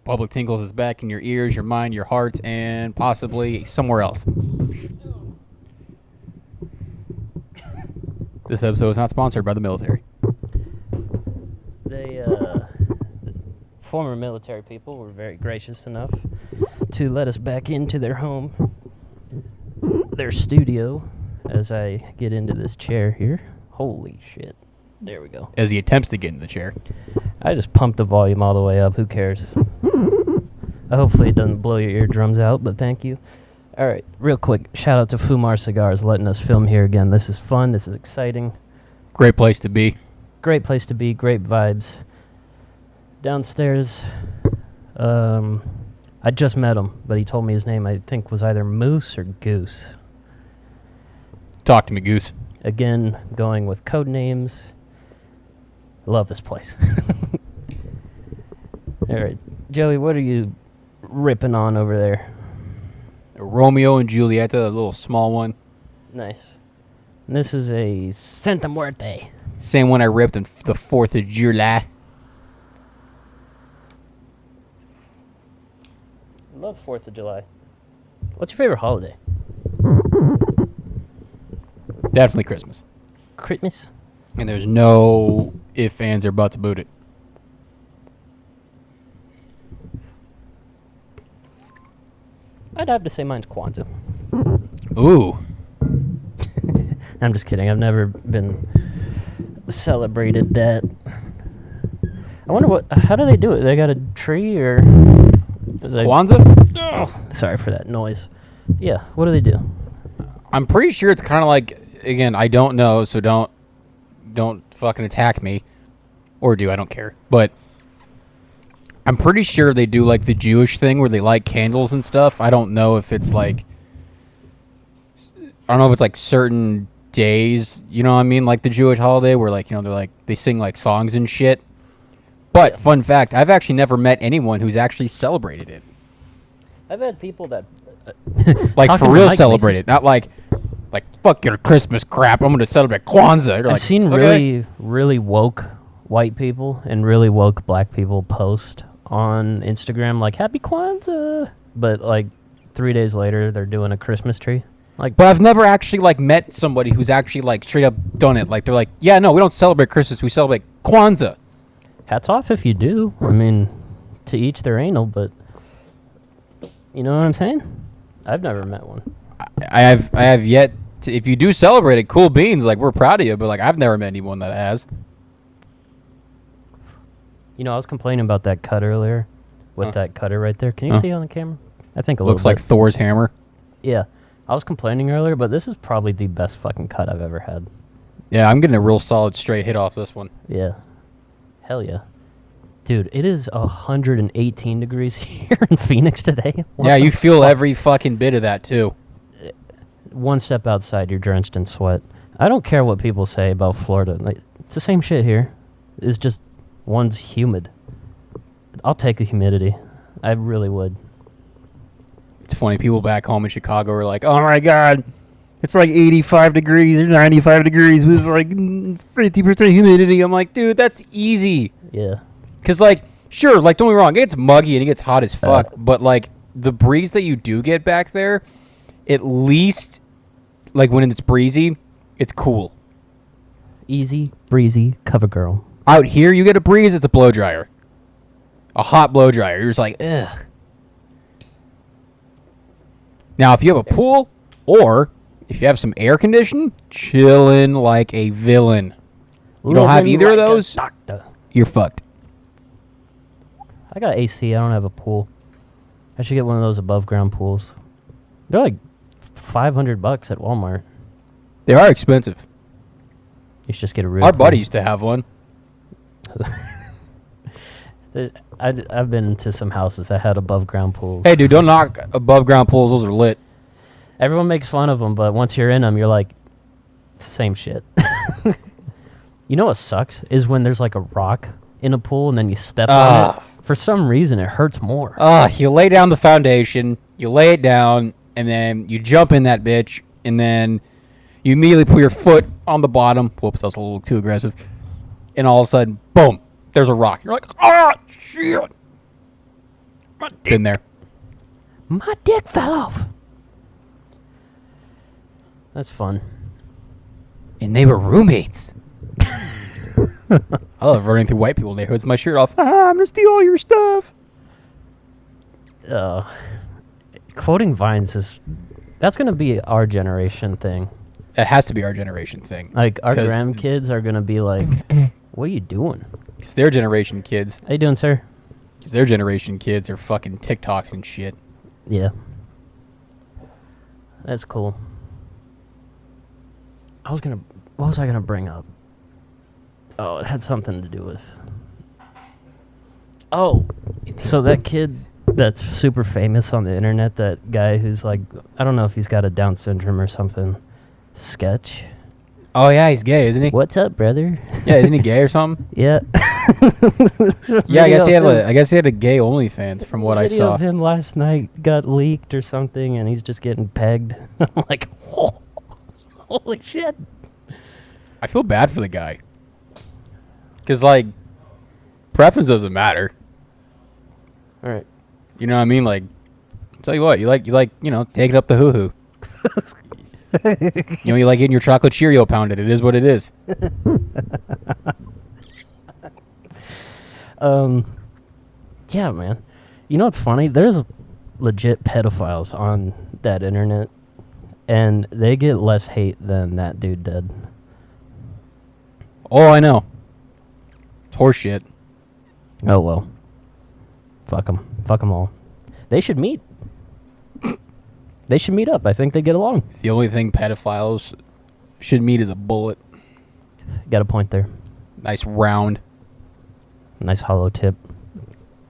Public Tinkles is back in your ears, your mind, your hearts, and possibly somewhere else. This episode is not sponsored by the military. They, former military people were very gracious enough to let us back into their home, their studio, as I get into this chair here. Holy shit. There we go. As he attempts to get in the chair. I just pumped the volume all the way up. Who cares? Hopefully it doesn't blow your eardrums out, but thank you. All right, real quick, shout out to Fumar Cigars letting us film here again. This is fun. This is exciting. Great place to be. Great place to be. Great vibes. Downstairs, I just met him, but he told me his name, I think, was either Moose or Goose. Talk to me, Goose. Again, going with code names. Love this place. All right, Joey, what are you ripping on over there? Romeo and Julieta, a little small one. Nice. And this is a Santa Muerte. Same one I ripped on the 4th of July. Love 4th of July. What's your favorite holiday? Definitely Christmas. Christmas? And there's no ifs, ands, or buts about it. I'd have to say mine's Kwanzaa. Ooh. I'm just kidding. I've never been celebrated that. I wonder how do they do it? They got a tree or... Kwanzaa? Oh, sorry for that noise. Yeah, what do they do? I'm pretty sure it's kind of like, again, I don't know, so don't fucking attack me. Or do, I don't care. But I'm pretty sure they do like the Jewish thing where they light candles and stuff. I don't know if it's like, I don't know if it's like certain days, you know what I mean? Like the Jewish holiday where like, you know, they're like, they sing like songs and shit. But, Yeah. Fun fact, I've actually never met anyone who's actually celebrated it. I've had people that... Like, for real celebrate it. Not like, fuck your Christmas crap, I'm going to celebrate Kwanzaa. You're I've like, seen okay. really, really woke white people and really woke black people post on Instagram like, Happy Kwanzaa! But, like, 3 days later, they're doing a Christmas tree. Like, But I've never actually, like, met somebody who's actually, like, straight up done it. Like, they're like, yeah, no, we don't celebrate Christmas, we celebrate Kwanzaa. hats off if you do. I mean, to each their anal, but... You know what I'm saying? I've never met one. I have yet to, if you do celebrate it, cool beans, like, we're proud of you, but, like, I've never met anyone that has. You know, I was complaining about that cut earlier with that cutter right there. Can you see it on the camera? I think a little Looks bit. like Thor's hammer. Yeah. I was complaining earlier, but this is probably the best fucking cut I've ever had. Yeah, I'm getting a real solid straight hit off this one. Yeah. Hell yeah. Dude, it is 118 degrees here in Phoenix today. What Yeah, the you feel fuck? every fucking bit of that, too. One step outside, you're drenched in sweat. I don't care what people say about Florida. Like, it's the same shit here. It's just one's humid. I'll take the humidity. I really would. It's funny, people back home in Chicago are like, oh my god, it's like 85 degrees or 95 degrees with like 50% humidity. I'm like, dude, that's easy. Yeah. Because, like, sure, like, don't get me wrong, it gets muggy and it gets hot as fuck, but, like, the breeze that you do get back there, at least, like, when it's breezy, it's cool. Easy, breezy, cover girl. Out here, you get a breeze, it's a blow dryer. A hot blow dryer. You're just like, ugh. Now, if you have a pool, or if you have some air conditioning, chillin' like a villain. You don't have Living either of like a those, doctor. you're fucked. I got AC. I don't have a pool. I should get one of those above ground pools. They're like $500 at Walmart. They are expensive. You should just get a real Our pool. buddy used to have one. I've been to some houses that had above ground pools. Hey, dude, don't knock above ground pools. Those are lit. Everyone makes fun of them, but once you're in them, you're like, it's the same shit. You know what sucks is when there's like a rock in a pool and then you step on it. For some reason, it hurts more. You lay down the foundation, you lay it down, and then you jump in that bitch, and then you immediately put your foot on the bottom. Whoops, that was a little too aggressive. And all of a sudden, boom, there's a rock. You're like, ah, shit. Been there. My dick fell off. That's fun. And they were roommates. I love running through white people neighborhoods with my shirt off. I'm gonna steal all your stuff. Quoting vines that's gonna be our generation thing. It has to be our generation thing. Like our grandkids are gonna be like, "What are you doing?" Because their generation kids. How you doing, sir? Because their generation kids are fucking TikToks and shit. Yeah. That's cool. What was I gonna bring up? Oh, it had something to do with. Oh, so that kid that's super famous on the internet, that guy who's like, I don't know if he's got a Down syndrome or something. Sketch. Oh yeah, he's gay, isn't he? What's up, brother? Yeah, isn't he gay or something? Yeah. Yeah, I guess he had a gay OnlyFans from what I Video saw. of him last night got leaked or something, and he's just getting pegged. I'm like, whoa, holy shit. I feel bad for the guy. Because, like, preference doesn't matter. All right. You know what I mean? Like, tell you what, you like, taking up the hoo-hoo. You like getting your chocolate Cheerio pounded. It is what it is. Yeah, man. You know what's funny? There's legit pedophiles on that internet, and they get less hate than that dude did. Oh, I know. It's horseshit. Oh, well. Fuck them. Fuck them all. They should meet. They should meet up. I think they get along. The only thing pedophiles should meet is a bullet. Got a point there. Nice round. Nice hollow tip.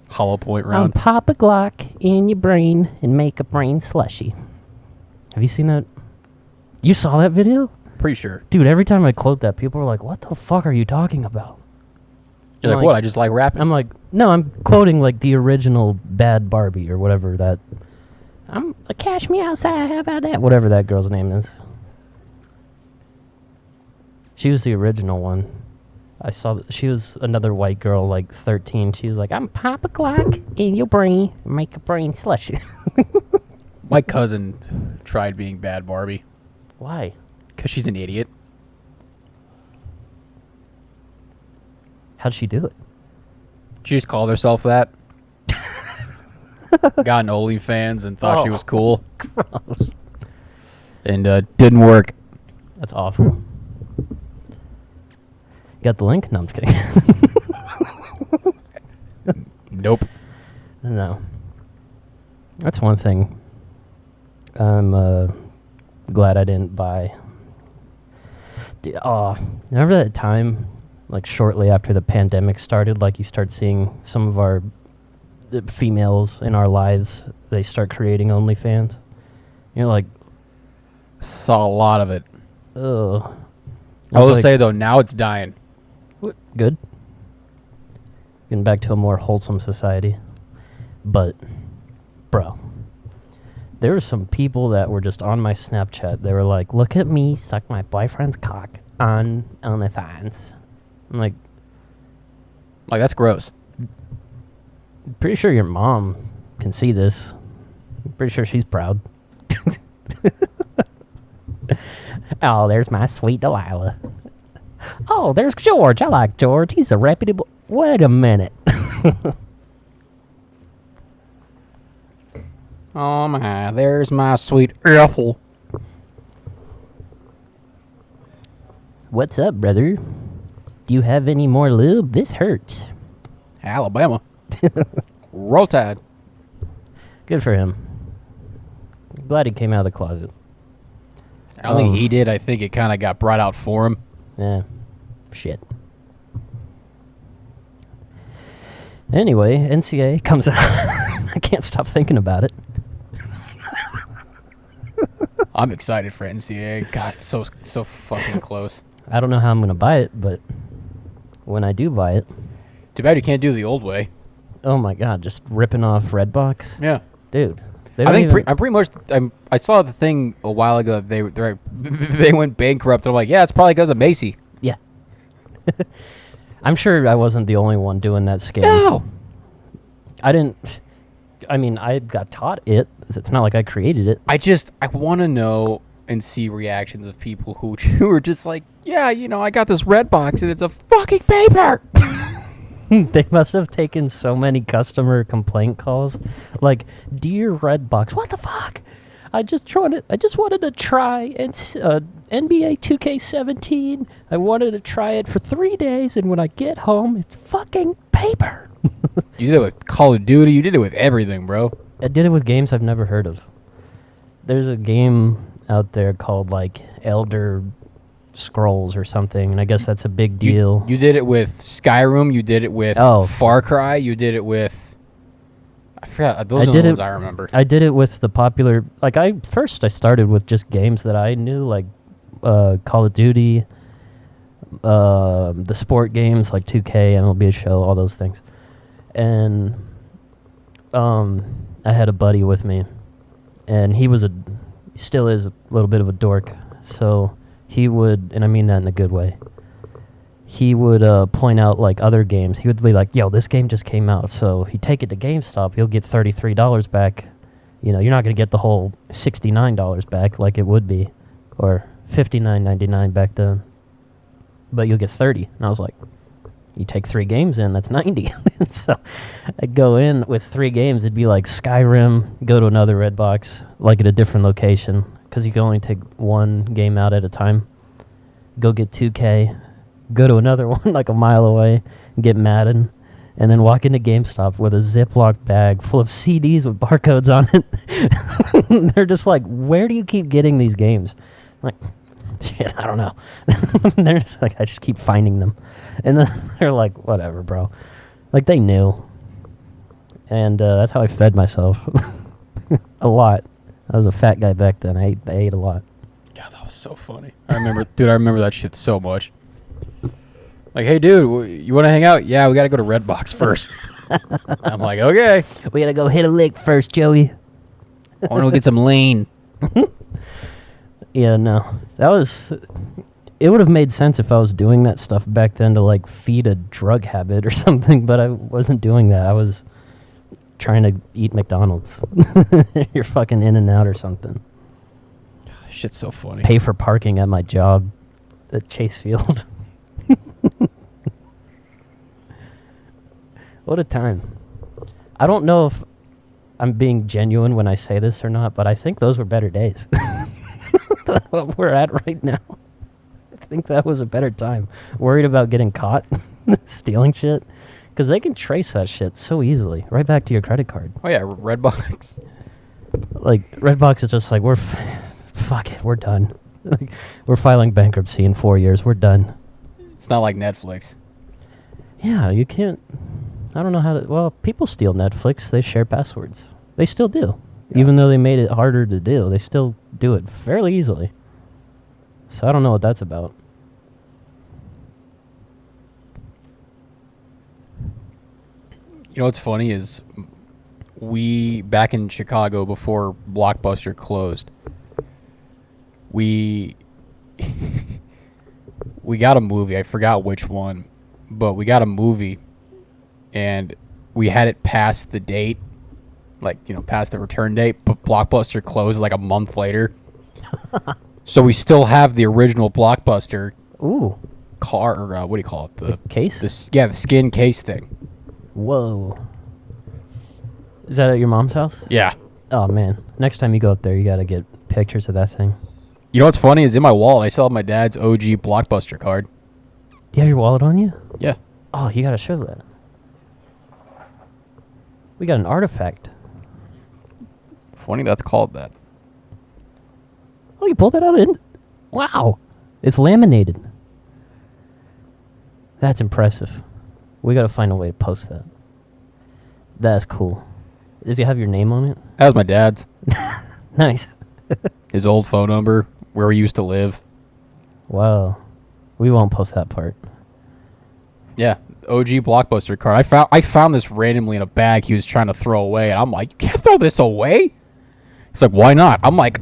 Hollow point round. Pop a Glock in your brain and make a brain slushy. Have you seen that? You saw that video? Pretty sure. Dude, every time I quote that, people are like, what the fuck are you talking about? You're like, what? I just like rapping. I'm like, no, I'm quoting like the original Bad Barbie or whatever that. Cash me outside, how about that? Whatever that girl's name is. She was the original one. I saw she was another white girl, like 13. She was like, I'm pop a Glock in your brain, make a brain slushy. My cousin tried being Bad Barbie. Why? Because she's an idiot. How'd she do it? She just called herself that. Got an OnlyFans and thought she was cool. Gross. And didn't work. That's awful. Got the link? No, I'm just kidding. Nope. No. That's one thing. I'm glad I didn't buy. Remember that time, like shortly after the pandemic started, like you start seeing some of the females in our lives, they start creating OnlyFans. You're like, Saw a lot of it. ugh. I will say, though, now it's dying. Good. Getting back to a more wholesome society. But, bro, there were some people that were just on my Snapchat. They were like, look at me suck my boyfriend's cock on OnlyFans. I'm like, That's gross. pretty sure your mom can see this. I'm pretty sure she's proud. Oh, there's my sweet Delilah. Oh, there's George. I like George. He's a reputable... Wait a minute. Oh, my. There's my sweet Ethel. What's up, brother? Do you have any more lube? This hurts. Alabama. Roll Tide. Good for him. Glad he came out of the closet. I don't think he did. I think it kind of got brought out for him. Yeah. Shit. Anyway, NCA comes out. I can't stop thinking about it. I'm excited for NCAA. God, it's so fucking close. I don't know how I'm going to buy it, but when I do buy it... Too bad you can't do the old way. Oh my god, just ripping off Redbox? Yeah. Dude. I think I'm pretty much... I saw the thing a while ago. They went bankrupt. And I'm like, yeah, it's probably because of Macy. Yeah. I'm sure I wasn't the only one doing that scam. No. I didn't... I mean, I got taught it. It's not like I created it. I want to know and see reactions of people who are just like, yeah, I got this red box and it's a fucking paper. They must have taken so many customer complaint calls. Like, dear Redbox, what the fuck? I just wanted to try NBA 2K17. I wanted to try it for 3 days, and when I get home, it's fucking paper. You did it with Call of Duty. You did it with everything, bro. I did it with games I've never heard of. There's a game out there called, like, Elder Scrolls or something, and I guess that's a big deal. You did it with Skyrim. You did it with Far Cry. You did it with... I forgot. Those are the ones I remember. I did it with the popular... Like, I started with just games that I knew, like Call of Duty, the sport games like 2K, MLB Show, all those things. And I had a buddy with me, and he still is a little bit of a dork. So he would, and I mean that in a good way, he would point out like other games. He would be like, yo, this game just came out, so if you take it to GameStop, you'll get $33 back. You're not going to get the whole $69 back like it would be, or $59.99 back then, but you'll get 30. And I was like, you take 3 games in, that's 90. So I'd go in with 3 games. It'd be like Skyrim, go to another Redbox, like at a different location, because you can only take 1 game out at a time. Go get 2K, go to another one like a mile away, get Madden, and then walk into GameStop with a Ziploc bag full of CDs with barcodes on it. They're just like, where do you keep getting these games? I'm like, shit, I don't know. They're just like, I just keep finding them. And then they're like, whatever, bro. Like, they knew. And that's how I fed myself. A lot. I was a fat guy back then. I ate a lot. God, that was so funny. I remember that shit so much. Like, hey, dude, you want to hang out? Yeah, we got to go to Redbox first. I'm like, okay. We got to go hit a lick first, Joey. I want to get some lean. Yeah, no. It would have made sense if I was doing that stuff back then to, like, feed a drug habit or something, but I wasn't doing that. I was trying to eat McDonald's. You're fucking in and out or something. Shit's so funny. Pay for parking at my job at Chase Field. What a time. I don't know if I'm being genuine when I say this or not, but I think those were better days. What we're at right now. I think that was a better time. Worried about getting caught stealing shit, because they can trace that shit so easily right back to your credit card. Oh yeah, Redbox. Like, Redbox is just like, fuck it, we're done. Like, we're filing bankruptcy in 4 years. We're done. It's not like Netflix. Yeah, you can't. I don't know how to. Well, people steal Netflix. They share passwords. They still do. Yeah. Even though they made it harder to do, they still do it fairly easily. So I don't know what that's about. You know what's funny is we, back in Chicago before Blockbuster closed, we got a movie. I forgot which one, but we got a movie, and we had it past the date, like, past the return date, but Blockbuster closed like a month later. So we still have the original Blockbuster car, or what do you call it? The case? The skin case thing. Whoa. Is that at your mom's house? Yeah. Oh, man. Next time you go up there, you got to get pictures of that thing. You know what's funny is in my wallet, I still have my dad's OG Blockbuster card. Do you have your wallet on you? Yeah. Oh, you got to show that. We got an artifact. Funny that's called that. Oh, you pulled that out in? Wow. It's laminated. That's impressive. We got to find a way to post that. That's cool. Does it have your name on it? That was my dad's. Nice. His old phone number, where we used to live. Wow. We won't post that part. Yeah, OG Blockbuster card. I found this randomly in a bag he was trying to throw away, and I'm like, you can't throw this away. He's like, why not? I'm like,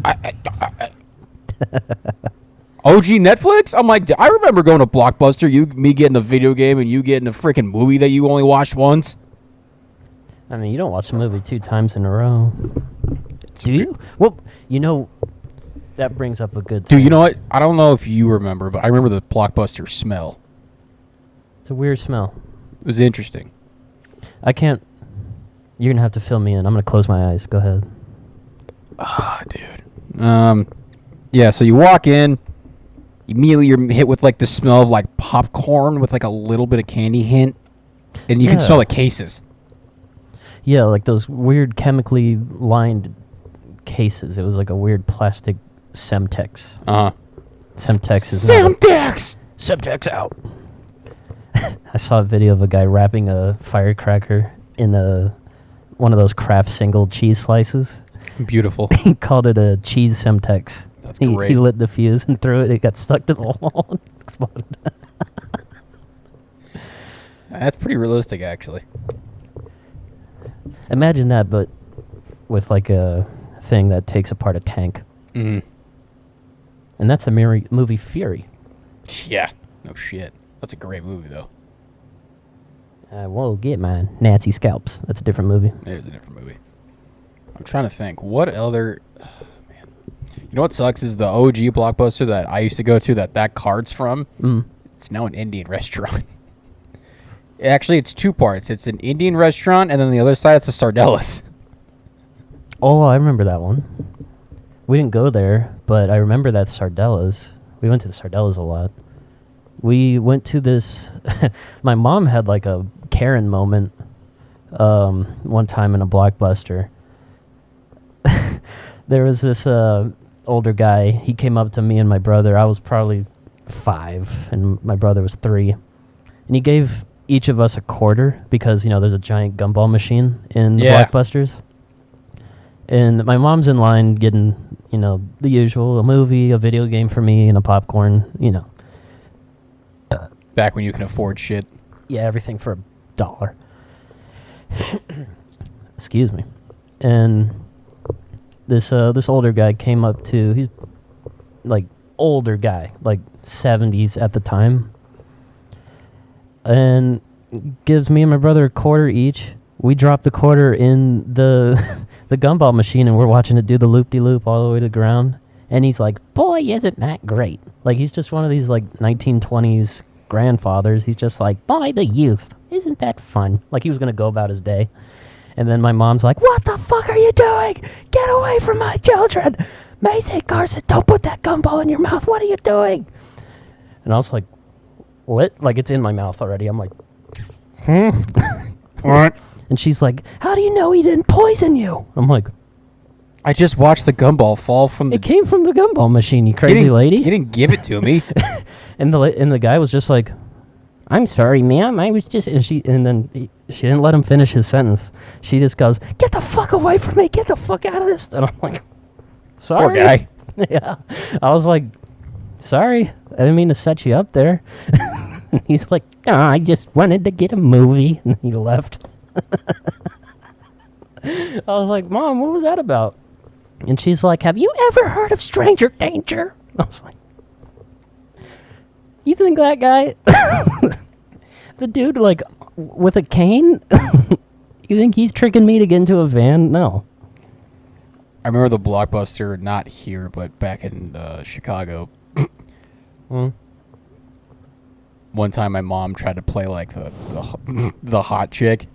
OG Netflix? I'm like, I remember going to Blockbuster, me getting a video game and you getting a freaking movie that you only watched once. I mean, you don't watch a movie 2 times in a row. Do you? Well, that brings up a good thing. Dude, you know what? I don't know if you remember, but I remember the Blockbuster smell. It's a weird smell. It was interesting. I can't... You're going to have to fill me in. I'm going to close my eyes. Go ahead. Dude. Yeah, so you walk in, immediately you're hit with like the smell of like popcorn with like a little bit of candy hint, and you can smell the cases. Yeah, like those weird chemically lined cases. It was like a weird plastic Semtex. Semtex is Semtex! Semtex out. I saw a video of a guy wrapping a firecracker in one of those Kraft single cheese slices. Beautiful. He called it a cheese Semtex. That's great. He lit the fuse and threw it. It got stuck to the wall and exploded. That's pretty realistic, actually. Imagine that, but with like a thing that takes apart a tank. Mm. And that's a movie Fury. Yeah. No shit. That's a great movie, though. Whoa, get mine. Nazi Scalps. That's a different movie. It is a different movie. I'm trying to think. What other... man. You know what sucks is the OG Blockbuster that I used to go to that card's from. It's now an Indian restaurant. Actually, it's 2 parts. It's an Indian restaurant, and then the other side, it's a Sardellas. Oh, I remember that one. We didn't go there, but I remember that Sardellas. We went to the Sardellas a lot. We went to this... my mom had like a Karen moment one time in a Blockbuster. There was this older guy. He came up to me and my brother. I was probably 5, and my brother was 3. And he gave each of us a quarter because, there's a giant gumball machine in the Blockbusters. And my mom's in line getting, the usual, a movie, a video game for me, and a popcorn, Back when you can afford shit. Yeah, everything for $1. Excuse me. And this older guy came up to, he's like older guy, like 70s at the time, and gives me and my brother a quarter each. We dropped the quarter in the the gumball machine, and we're watching it do the loop-de-loop all the way to the ground. And he's like, "Boy, isn't that great!" Like, he's just one of these like 1920s grandfathers. He's just like, "Boy, the youth, isn't that fun?" Like, he was gonna go about his day. And then my mom's like, "What the fuck are you doing? Get away from my children! Macy, Carson, don't put that gumball in your mouth. What are you doing?" And I was like, "What?" Like, it's in my mouth already. I'm like, What? And she's like, "How do you know he didn't poison you?" I'm like, I just watched the gumball fall from the... "It came from the gumball machine, you crazy lady." You didn't give it to me. And the guy was just like, "I'm sorry, ma'am. I was just..." And she didn't let him finish his sentence. She just goes, "Get the fuck away from me. Get the fuck out of this." And I'm like, "Sorry." Poor guy. Yeah. I was like, "Sorry. I didn't mean to set you up there." And he's like, "No, I just wanted to get a movie." And he left. I was like, "Mom, what was that about?" And she's like, "Have you ever heard of Stranger Danger?" I was like, "You think that guy, the dude, like, with a cane, you think he's tricking me to get into a van?" No. I remember the Blockbuster, not here, but back in Chicago. One time my mom tried to play, like, the hot chick.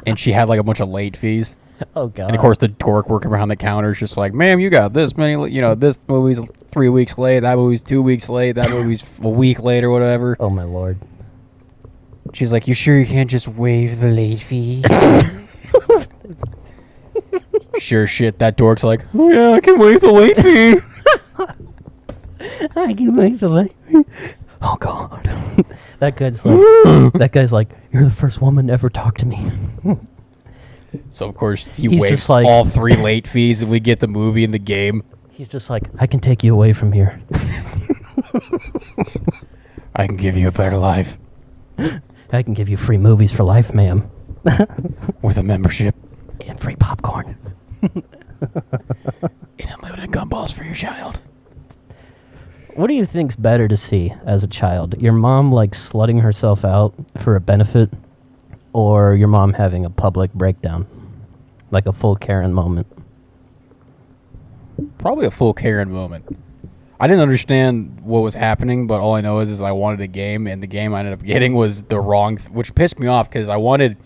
And she had, like, a bunch of late fees. Oh, God. And, of course, the dork working behind the counter is just like, "Ma'am, you got this many, this movie's 3 weeks late, that movie's 2 weeks late, that movie's a week late or whatever." Oh, my Lord. She's like, "You sure you can't just waive the late fee?" Sure shit, that dork's like, "Oh, yeah, I can waive the late fee." I can waive the late fee. Oh, God. That guy's like, "You're the first woman to ever talk to me." So, of course, he He's waives just like- all 3 late fees, and we get the movie and the game. He's just like, "I can take you away from here." I can give you a better life "I can give you free movies for life, ma'am." with a membership And free popcorn. and unlimited gumballs for your child. What do you think's better to see as a child? Your mom, like, slutting herself out for a benefit, or your mom having a public breakdown, like a full Karen moment? Probably a full Karen moment. I didn't understand what was happening, but all I know is I wanted a game, and the game I ended up getting was the wrong, which pissed me off because I think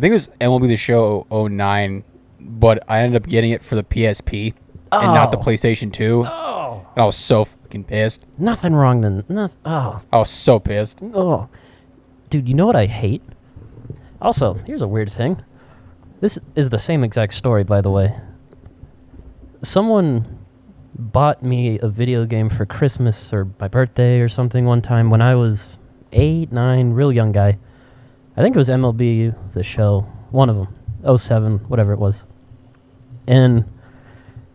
it was MLB The Show 09, but I ended up getting it for the PSP and not the PlayStation 2. Oh. And I was so fucking pissed. Nothing wrong then. Oh. I was so pissed. Oh. Dude, you know what I hate? Also, here's a weird thing. This is the same exact story, by the way. Someone bought me a video game for Christmas or my birthday or something one time when I was 8, 9, real young guy. I think it was MLB The Show, one of them, 07, whatever it was. And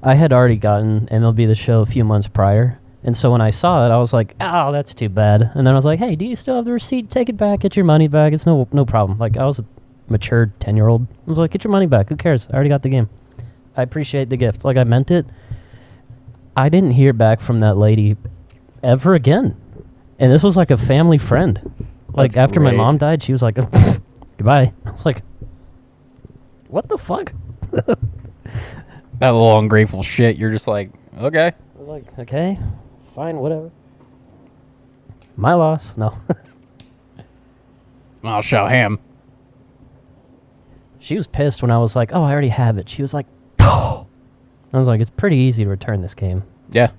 I had already gotten MLB The Show a few months prior. And so when I saw it, I was like, oh, that's too bad. And then I was like, hey, do you still have the receipt? Take it back, get your money back. It's no problem. Like, I was a mature 10-year-old. I was like, get your money back. Who cares? I already got the game. I appreciate the gift. Like, I meant it. I didn't hear back from that lady ever again. And this was like a family friend. Like, That's after great. my mom died, she was like, goodbye. I was like, what the fuck? That little ungrateful shit. You're just like, okay. I was like, okay, fine, whatever. My loss. No. I'll show him. She was pissed when I was like, oh, I already have it. She was like, oh. I was like, it's pretty easy to return this game. Yeah.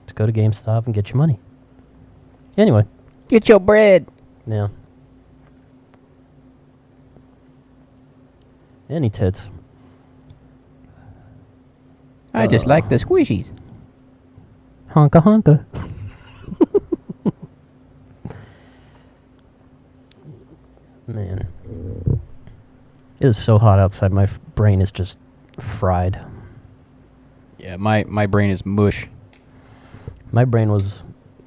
Just go to GameStop and get your money. Anyway. Get your bread. Yeah. Any tits. I just like the squishies. Honka honka. Man. It is so hot outside. My brain is just fried. Yeah, my brain is mush. My brain was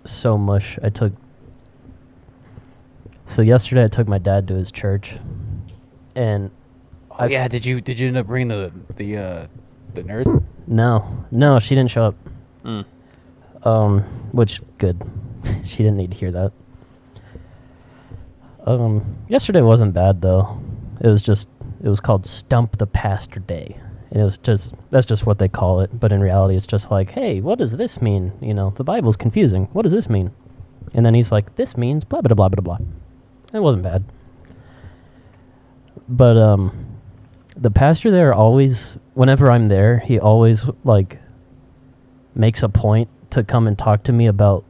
so mush. So yesterday I took my dad to his church, and Yeah, did you end up bringing the nurse? No, she didn't show up. Which good. She didn't need to hear that. Yesterday wasn't bad though. It was called Stump the Pastor Day. And that's just what they call it, but in reality it's just like, hey, what does this mean? You know, the Bible's confusing. What does this mean? And then he's like, this means blah blah blah blah blah. It wasn't bad. But the pastor there always, whenever I'm there, he always like makes a point to come and talk to me about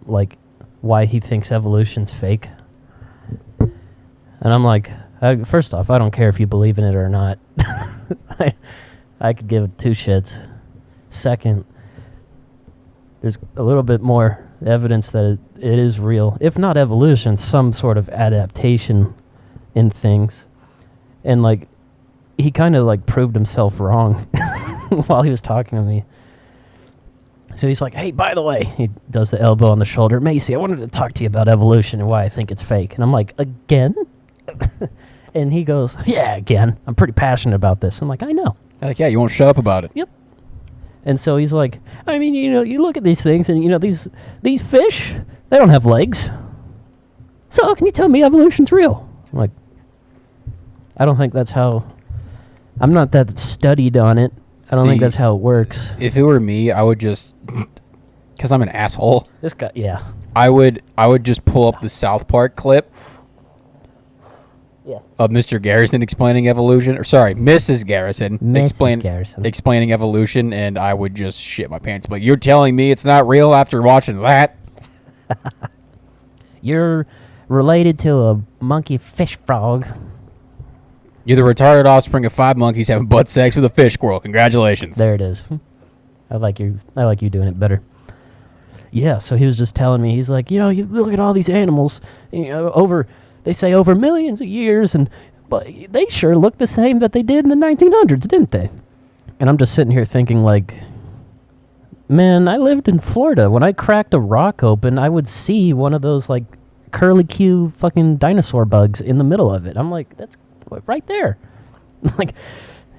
like why he thinks evolution's fake. And I'm like, first off, I don't care if you believe in it or not. I could give two shits. Second, there's a little bit more evidence that it is real. If not evolution, some sort of adaptation in things. And like, he kind of like proved himself wrong while he was talking to me. So he's like, hey, by the way, he does the elbow on the shoulder. Macy, I wanted to talk to you about evolution and why I think it's fake. And I'm like, again? And he goes, yeah, again. I'm pretty passionate about this. I'm like, I know. Like, yeah, you won't shut up about it. Yep. And so he's like, I mean, you know, you look at these things and, you know, these fish, they don't have legs. So can you tell me evolution's real? I'm like, I don't think that's how, I'm not that studied on it. I don't think that's how it works. If it were me, I would just, because I'm an asshole. This guy, yeah. I would just pull up the South Park clip. Yeah. Of Mr. Garrison explaining evolution, or sorry, Mrs. Garrison, Garrison explaining evolution, and I would just shit my pants. But you're telling me it's not real after watching that? You're related to a monkey fish frog. You're the retarded offspring of 5 monkeys having butt sex with a fish squirrel. Congratulations. There it is. I like you doing it better. Yeah, so he was just telling me, he's like, you know, you look at all these animals, you know, they say over millions of years, but they sure look the same that they did in the 1900s, didn't they? And I'm just sitting here thinking, like, man, I lived in Florida. When I cracked a rock open, I would see one of those, like, curly-Q fucking dinosaur bugs in the middle of it. I'm like, that's right there. Like,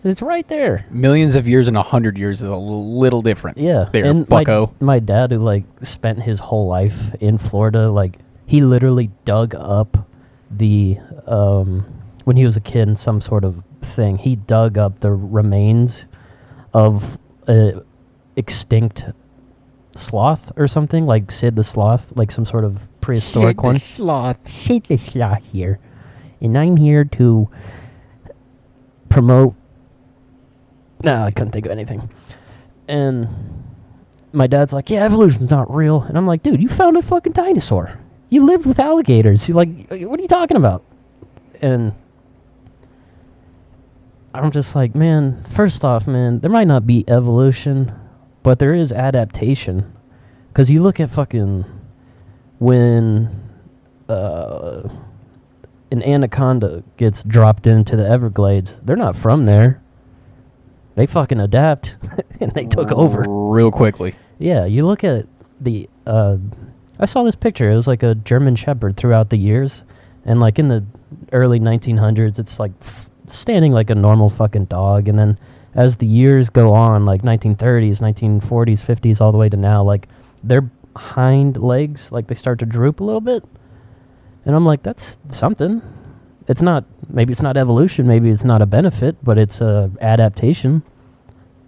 it's right there. Millions of years and 100 years is a little different. Yeah. There, and bucko. My dad, who, like, spent his whole life in Florida, like, he literally dug up the when he was a kid in some sort of thing, he dug up the remains of a extinct sloth or something, like Sid the Sloth, like some sort of prehistoric one. Sid the Sloth here. And I'm here to promote... No, I couldn't think of anything. And my dad's like, yeah, evolution's not real. And I'm like, dude, you found a fucking dinosaur. You lived with alligators. You're like, what are you talking about? And I'm just like, man, first off, man, there might not be evolution, but there is adaptation. Because you look at fucking when an anaconda gets dropped into the Everglades, they're not from there. They fucking adapt, and they took over. Real quickly. Yeah, you look at the... I saw this picture. It was like a German Shepherd throughout the years. And like in the early 1900s, it's like standing like a normal fucking dog. And then as the years go on, like 1930s, 1940s, 50s, all the way to now, like their hind legs, like they start to droop a little bit. And I'm like, that's something. It's not, maybe it's not evolution, maybe it's not a benefit, but it's a adaptation.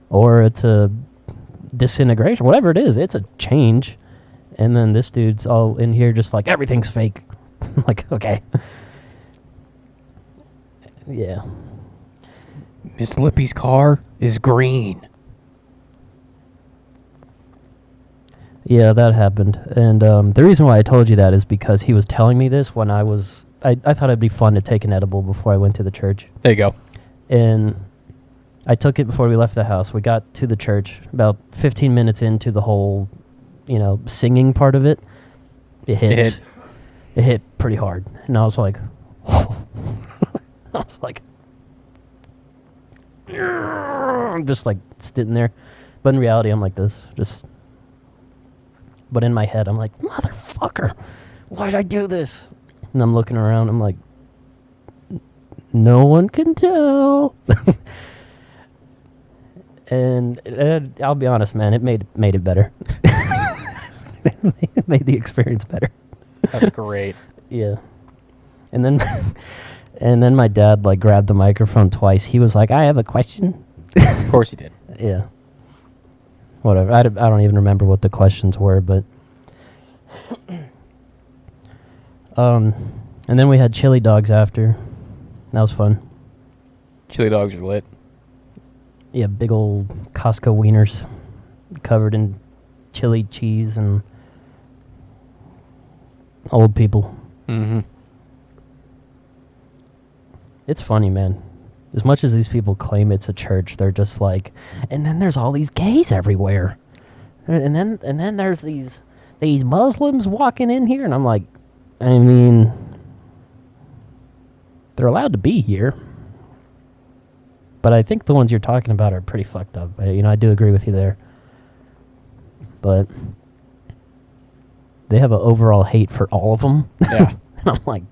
Or it's a disintegration, whatever it is, it's a change. And then this dude's all in here just like, everything's fake. I'm like, okay. Yeah. Miss Lippy's car is green. Yeah, that happened. And the reason why I told you that is because he was telling me this when I thought it'd be fun to take an edible before I went to the church. There you go. And I took it before we left the house. We got to the church about 15 minutes into the whole, singing part of it. It hit pretty hard. And I was like, oh. I was like, I'm just like sitting there. But in reality, I'm like this. But in my head, I'm like, motherfucker, why'd I do this? And I'm looking around. I'm like, no one can tell. And I'll be honest, man, it made it better. It made the experience better. That's great. Yeah. And then my dad like grabbed the microphone twice. He was like, I have a question. Of course he did. Yeah. Whatever. I don't even remember what the questions were, but and then we had chili dogs after. That was fun. Chili dogs are lit. Yeah, big old Costco wieners covered in chili cheese and old people. Mm-hmm. It's funny, man. As much as these people claim it's a church, they're just like, and then there's all these gays everywhere. And then there's these Muslims walking in here, and I'm like, I mean, they're allowed to be here. But I think the ones you're talking about are pretty fucked up. I do agree with you there. But they have an overall hate for all of them. Yeah. And I'm like,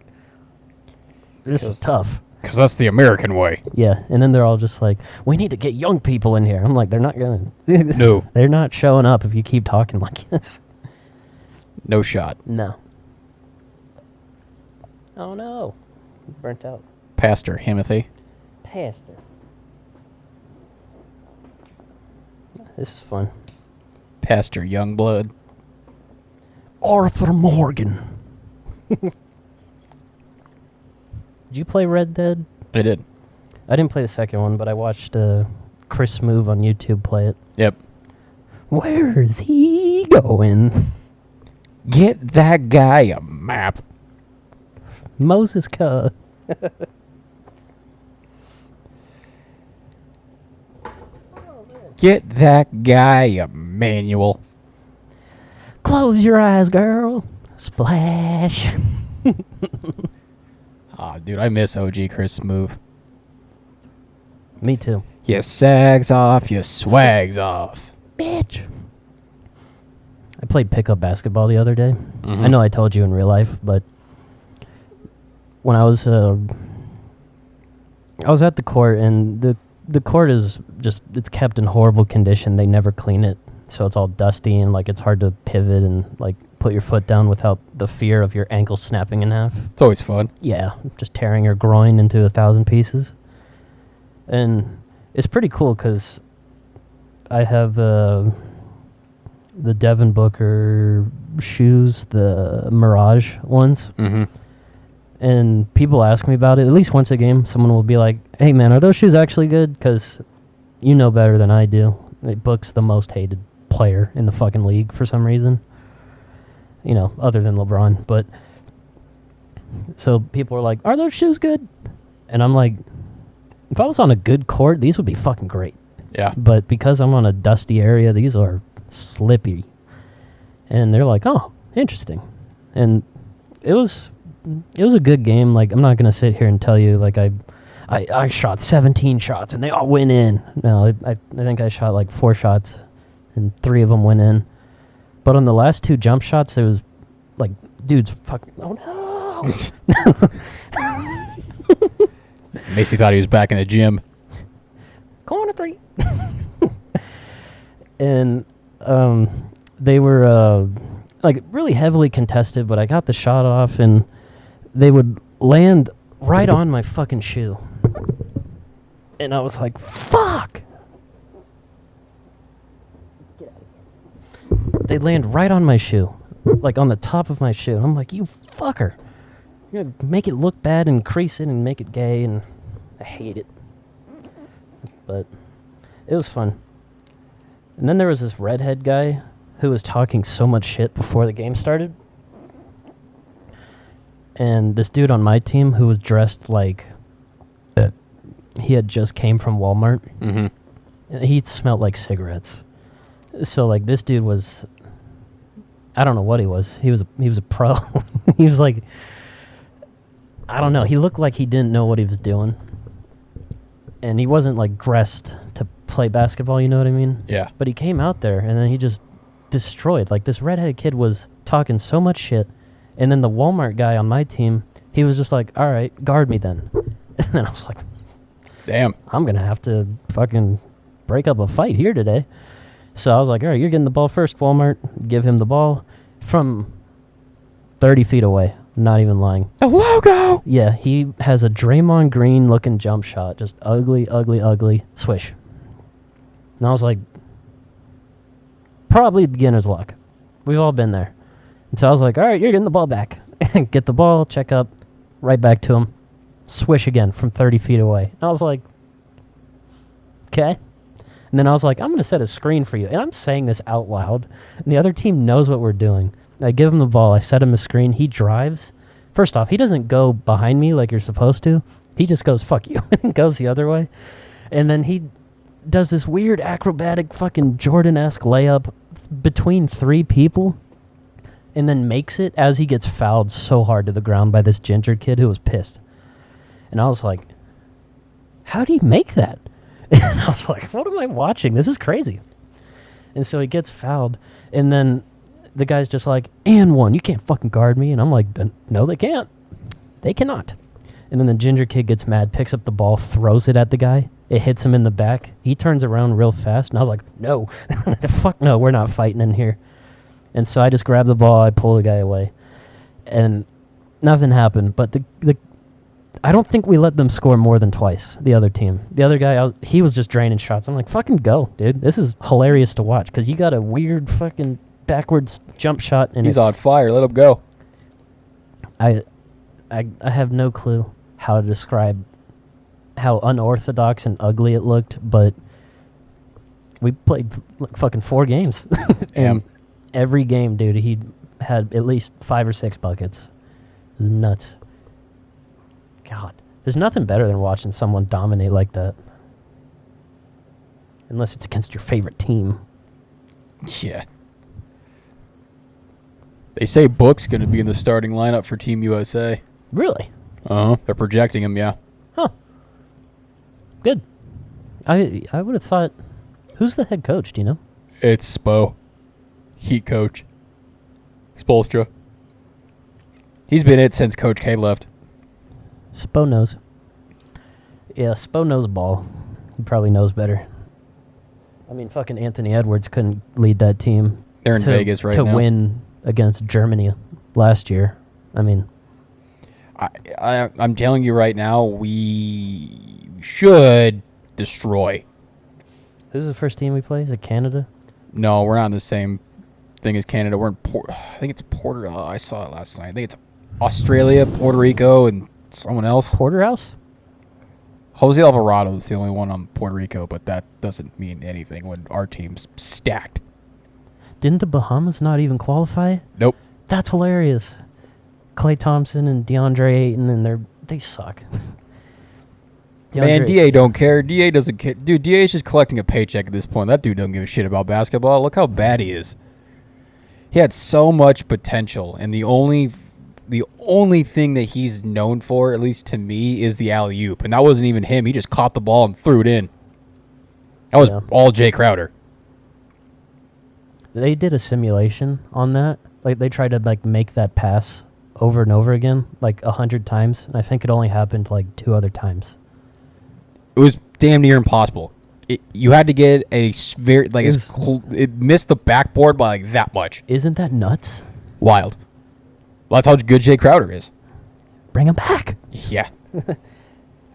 this is tough. Because that's the American way. Yeah, and then they're all just like, we need to get young people in here. I'm like, they're not going to. No. They're not showing up if you keep talking like this. No shot. No. Oh, no. Burnt out. Pastor Timothy. Pastor. This is fun. Pastor Youngblood. Arthur Morgan. Did you play Red Dead? I did. I didn't play the second one, but I watched Chris Smoove on YouTube play it. Yep. Where is he going? Get that guy a map. Moses Cuh. Get that guy a manual. Close your eyes, girl. Splash. Aw, dude, I miss OG Chris Smoove. Me too. You sags off, you swags off. Bitch. I played pickup basketball the other day. Mm-hmm. I know I told you in real life, but when I was at the court, and the court is just, it's kept in horrible condition. They never clean it, so it's all dusty and like it's hard to pivot and like put your foot down without the fear of your ankle snapping in half. It's always fun. Yeah, just tearing your groin into 1,000 pieces. And it's pretty cool because I have the Devin Booker shoes, the Mirage ones. Mm-hmm. And people ask me about it. At least once a game, someone will be like, hey, man, are those shoes actually good? Because you know better than I do. Book's the most hated player in the fucking league for some reason. You know, other than LeBron. But so people are like, are those shoes good? And I'm like, if I was on a good court, these would be fucking great. Yeah. But because I'm on a dusty area, these are slippy. And they're like, oh, interesting. And it was a good game. Like, I'm not going to sit here and tell you, like, I shot 17 shots and they all went in. No, I think I shot like 4 shots and 3 of them went in. But on the last 2 jump shots, it was like, dudes fucking, oh no. Macy thought he was back in the gym. Corner 3. And they were like really heavily contested, but I got the shot off and they would land right on my fucking shoe. And I was like, fuck! Get out of here. They land right on my shoe. Like on the top of my shoe. And I'm like, you fucker. You're going to make it look bad and crease it and make it gay, and I hate it. But it was fun. And then there was this redhead guy who was talking so much shit before the game started. And this dude on my team who was dressed like he had just came from Walmart. Mm-hmm. He smelled like cigarettes. So like this dude was, I don't know what he was. He was a pro. He was like, I don't know. He looked like he didn't know what he was doing. And he wasn't like dressed to play basketball, you know what I mean? Yeah. But he came out there and then he just destroyed. Like this redheaded kid was talking so much shit. And then the Walmart guy on my team, he was just like, all right, guard me then. And then I was like, damn. I'm going to have to fucking break up a fight here today. So I was like, all right, you're getting the ball first, Walmart. Give him the ball from 30 feet away. Not even lying. The logo! Yeah, he has a Draymond Green looking jump shot. Just ugly, ugly, ugly. Swish. And I was like, probably beginner's luck. We've all been there. And so I was like, all right, you're getting the ball back. Get the ball, check up, right back to him. Swish again from 30 feet away. And I was like, okay. And then I was like, I'm going to set a screen for you. And I'm saying this out loud. And the other team knows what we're doing. I give him the ball. I set him a screen. He drives. First off, he doesn't go behind me like you're supposed to. He just goes, fuck you, and goes the other way. And then he does this weird acrobatic fucking Jordan-esque layup between 3 people and then makes it as he gets fouled so hard to the ground by this ginger kid who was pissed. And I was like, how do you make that? And I was like, what am I watching? This is crazy. And so he gets fouled, and then the guy's just like, and one, you can't fucking guard me. And I'm like, no, they can't. They cannot. And then the ginger kid gets mad, picks up the ball, throws it at the guy. It hits him in the back. He turns around real fast, and I was like, no. Fuck no, we're not fighting in here. And so I just grab the ball, I pull the guy away. And nothing happened, but the I don't think we let them score more than twice, the other team. The other guy, he was just draining shots. I'm like, fucking go, dude. This is hilarious to watch because you got a weird fucking backwards jump shot. And he's on fire. Let him go. I have no clue how to describe how unorthodox and ugly it looked, but we played like fucking 4 games. And every game, dude, he had at least 5 or 6 buckets. It was nuts. God, there's nothing better than watching someone dominate like that. Unless it's against your favorite team. Yeah. They say Book's going to be in the starting lineup for Team USA. Really? Uh-huh. They're projecting him, yeah. Huh. Good. I would have thought... Who's the head coach, do you know? It's Spo. Heat coach. Spoelstra. He's been it since Coach K left. Spo knows. Yeah, Spo knows ball. He probably knows better. I mean, fucking Anthony Edwards couldn't lead that team. They're in Vegas right now. To win against Germany last year. I mean, I'm telling you right now, we should destroy. who's the first team we play? Is it Canada? No, we're not in the same thing as Canada. We're in I think it's Puerto. I saw it last night. I think it's Australia, Puerto Rico, and someone else. Porterhouse? Jose Alvarado is the only one on Puerto Rico, but that doesn't mean anything when our team's stacked. Didn't the Bahamas not even qualify? Nope. That's hilarious. Klay Thompson and DeAndre Ayton, and they suck. Man, DA don't care. DA doesn't care. Dude, DA is just collecting a paycheck at this point. That dude doesn't give a shit about basketball. Look how bad he is. He had so much potential, and the only thing that he's known for, at least to me, is the alley-oop. And that wasn't even him. He just caught the ball and threw it in. That was all Jay Crowder. They did a simulation on that. Like, they tried to, like, make that pass over and over again, like 100 times. And I think it only happened, like, 2 other times. It was damn near impossible. You had to get a very, like, it missed the backboard by, like, that much. Isn't that nuts? Wild. Well, that's how good Jay Crowder is. Bring him back. Yeah. I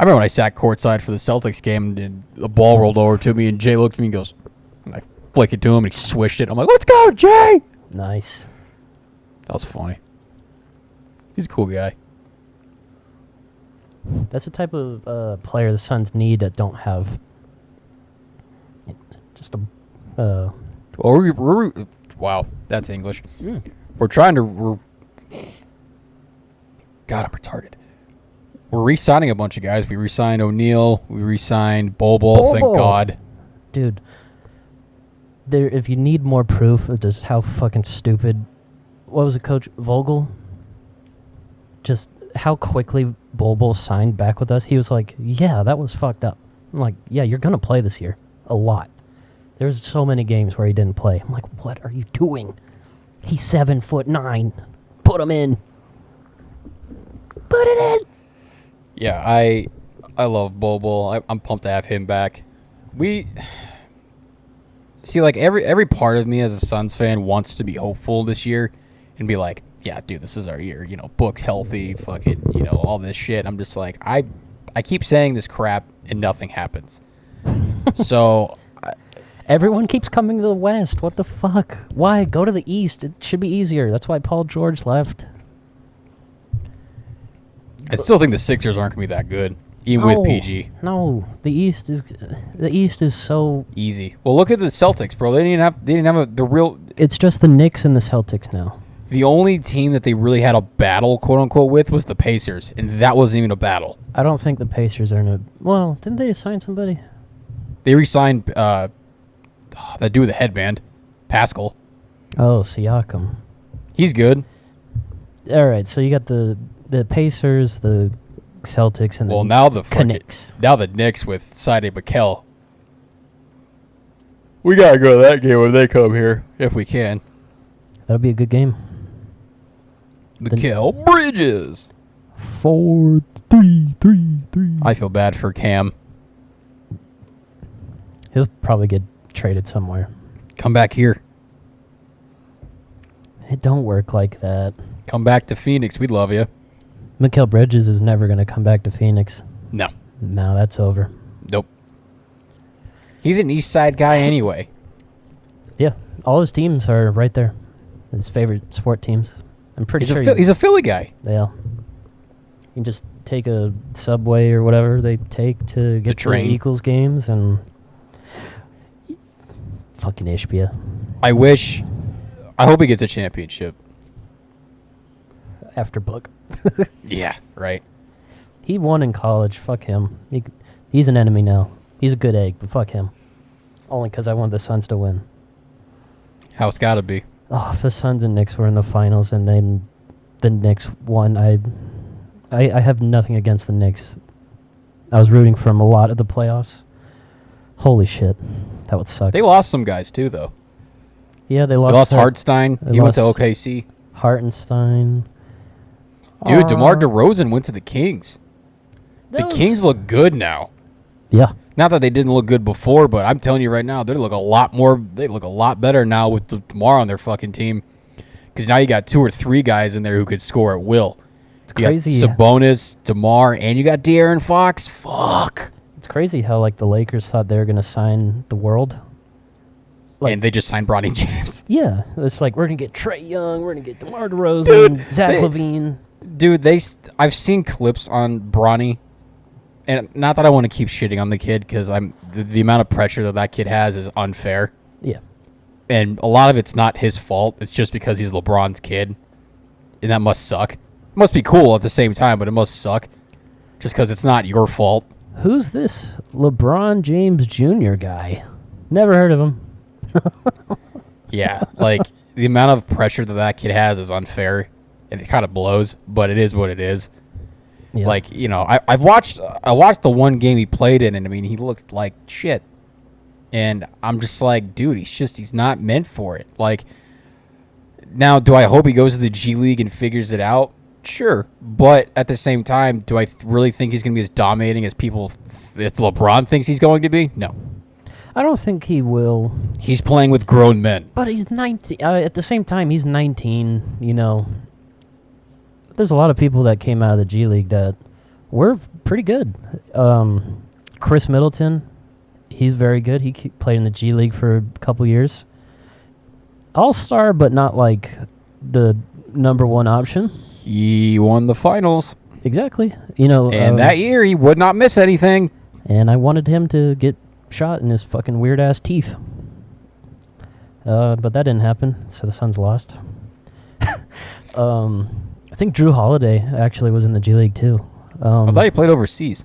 remember when I sat courtside for the Celtics game and the ball rolled over to me and Jay looked at me and goes, and I flick it to him and he swished it. I'm like, let's go, Jay! Nice. That was funny. He's a cool guy. That's the type of player the Suns need that don't have just a... Wow, that's English. We're trying to... God, I'm retarded. We're re-signing a bunch of guys. We re-signed O'Neal. We re-signed Bobo, thank God. Dude, if you need more proof of just how fucking stupid... What was it, Coach Vogel? Just how quickly Bobo signed back with us. He was like, yeah, that was fucked up. I'm like, yeah, you're going to play this year. A lot. There's so many games where he didn't play. I'm like, what are you doing? He's 7'9". Put him in. Put it in. Yeah, I love Bobo. I'm pumped to have him back. We see, like, every part of me as a Suns fan wants to be hopeful this year and be like, yeah, dude, this is our year. You know, Book's healthy, fucking, you know, all this shit. I'm just like, I keep saying this crap and nothing happens. So everyone keeps coming to the West. What the fuck? Why? Go to the East. It should be easier. That's why Paul George left. I still think the Sixers aren't going to be that good, even with PG. No, the East is so easy. Well, look at the Celtics, bro. They didn't have the real. It's just the Knicks and the Celtics now. The only team that they really had a battle, quote unquote, with was the Pacers, and that wasn't even a battle. I don't think the Pacers are in a. Well, didn't they assign somebody? They re-signed that dude with the headband, Pascal. Oh, Siakam. He's good. All right, so you got the Pacers, the Celtics, and now the Knicks. Now the Knicks with Sade Mikal. We gotta go to that game when they come here, if we can. That'll be a good game. Mikal Bridges. 4-3-3-3. I feel bad for Cam. He'll probably get traded somewhere. Come back here. It don't work like that. Come back to Phoenix. We'd love you. Mikal Bridges is never going to come back to Phoenix. No. No, that's over. Nope. He's an East Side guy anyway. Yeah. All his teams are right there. His favorite sport teams. I'm pretty sure he's a Philly guy. Yeah. You can just take a subway or whatever they take to get to the Eagles games and fucking Ishbia. I hope he gets a championship. After Book. Yeah, right. He won in college. Fuck him. He's an enemy now. He's a good egg, but fuck him. Only because I want the Suns to win. How it's got to be. Oh, if the Suns and Knicks were in the finals and then the Knicks won, I have nothing against the Knicks. I was rooting for them a lot of the playoffs. Holy shit. That would suck. They lost some guys, too, though. Yeah, they lost. They lost Hartenstein. He went to OKC. Hartenstein. Dude, DeMar DeRozan went to the Kings. The Kings look good now. Yeah. Not that they didn't look good before, but I'm telling you right now, they look a lot better now with DeMar on their fucking team. Because now you got 2 or 3 guys in there who could score at will. It's You crazy. got Sabonis, DeMar, and you got De'Aaron Fox. Fuck. It's crazy how like the Lakers thought they were gonna sign the world. Like, and they just signed Bronny James. Yeah, it's like we're gonna get Trae Young, we're gonna get DeMar DeRozan, Dude, Zach LaVine. Dude, I've seen clips on Bronny, and not that I want to keep shitting on the kid because the amount of pressure that kid has is unfair, Yeah, and a lot of it's not his fault. It's just because he's LeBron's kid, and that must suck. It must be cool at the same time, but it must suck, just because it's not your fault. who's this LeBron James Jr. guy? Never heard of him. Yeah, like the amount of pressure that kid has is unfair, and it kind of blows. But it is what it is. Yeah. Like, you know, I watched the one game he played in, and I mean, he looked like shit. And I'm just like, dude, he's not meant for it. Like, now, do I hope he goes to the G League and figures it out? Sure, but at the same time, do I really think he's going to be as dominating as if LeBron thinks he's going to be? No. I don't think he will. He's playing with grown men. But he's 19. At the same time, he's 19. You know, there's a lot of people that came out of the G League that were pretty good. Chris Middleton, he's very good. He played in the G League for a couple years. All-star, but not like the number one option. He won the finals. Exactly. You know, And that year, he would not miss anything. And I wanted him to get shot in his fucking weird-ass teeth. But that didn't happen, so the Suns lost. I think Drew Holiday actually was in the G League, too. I thought he played overseas.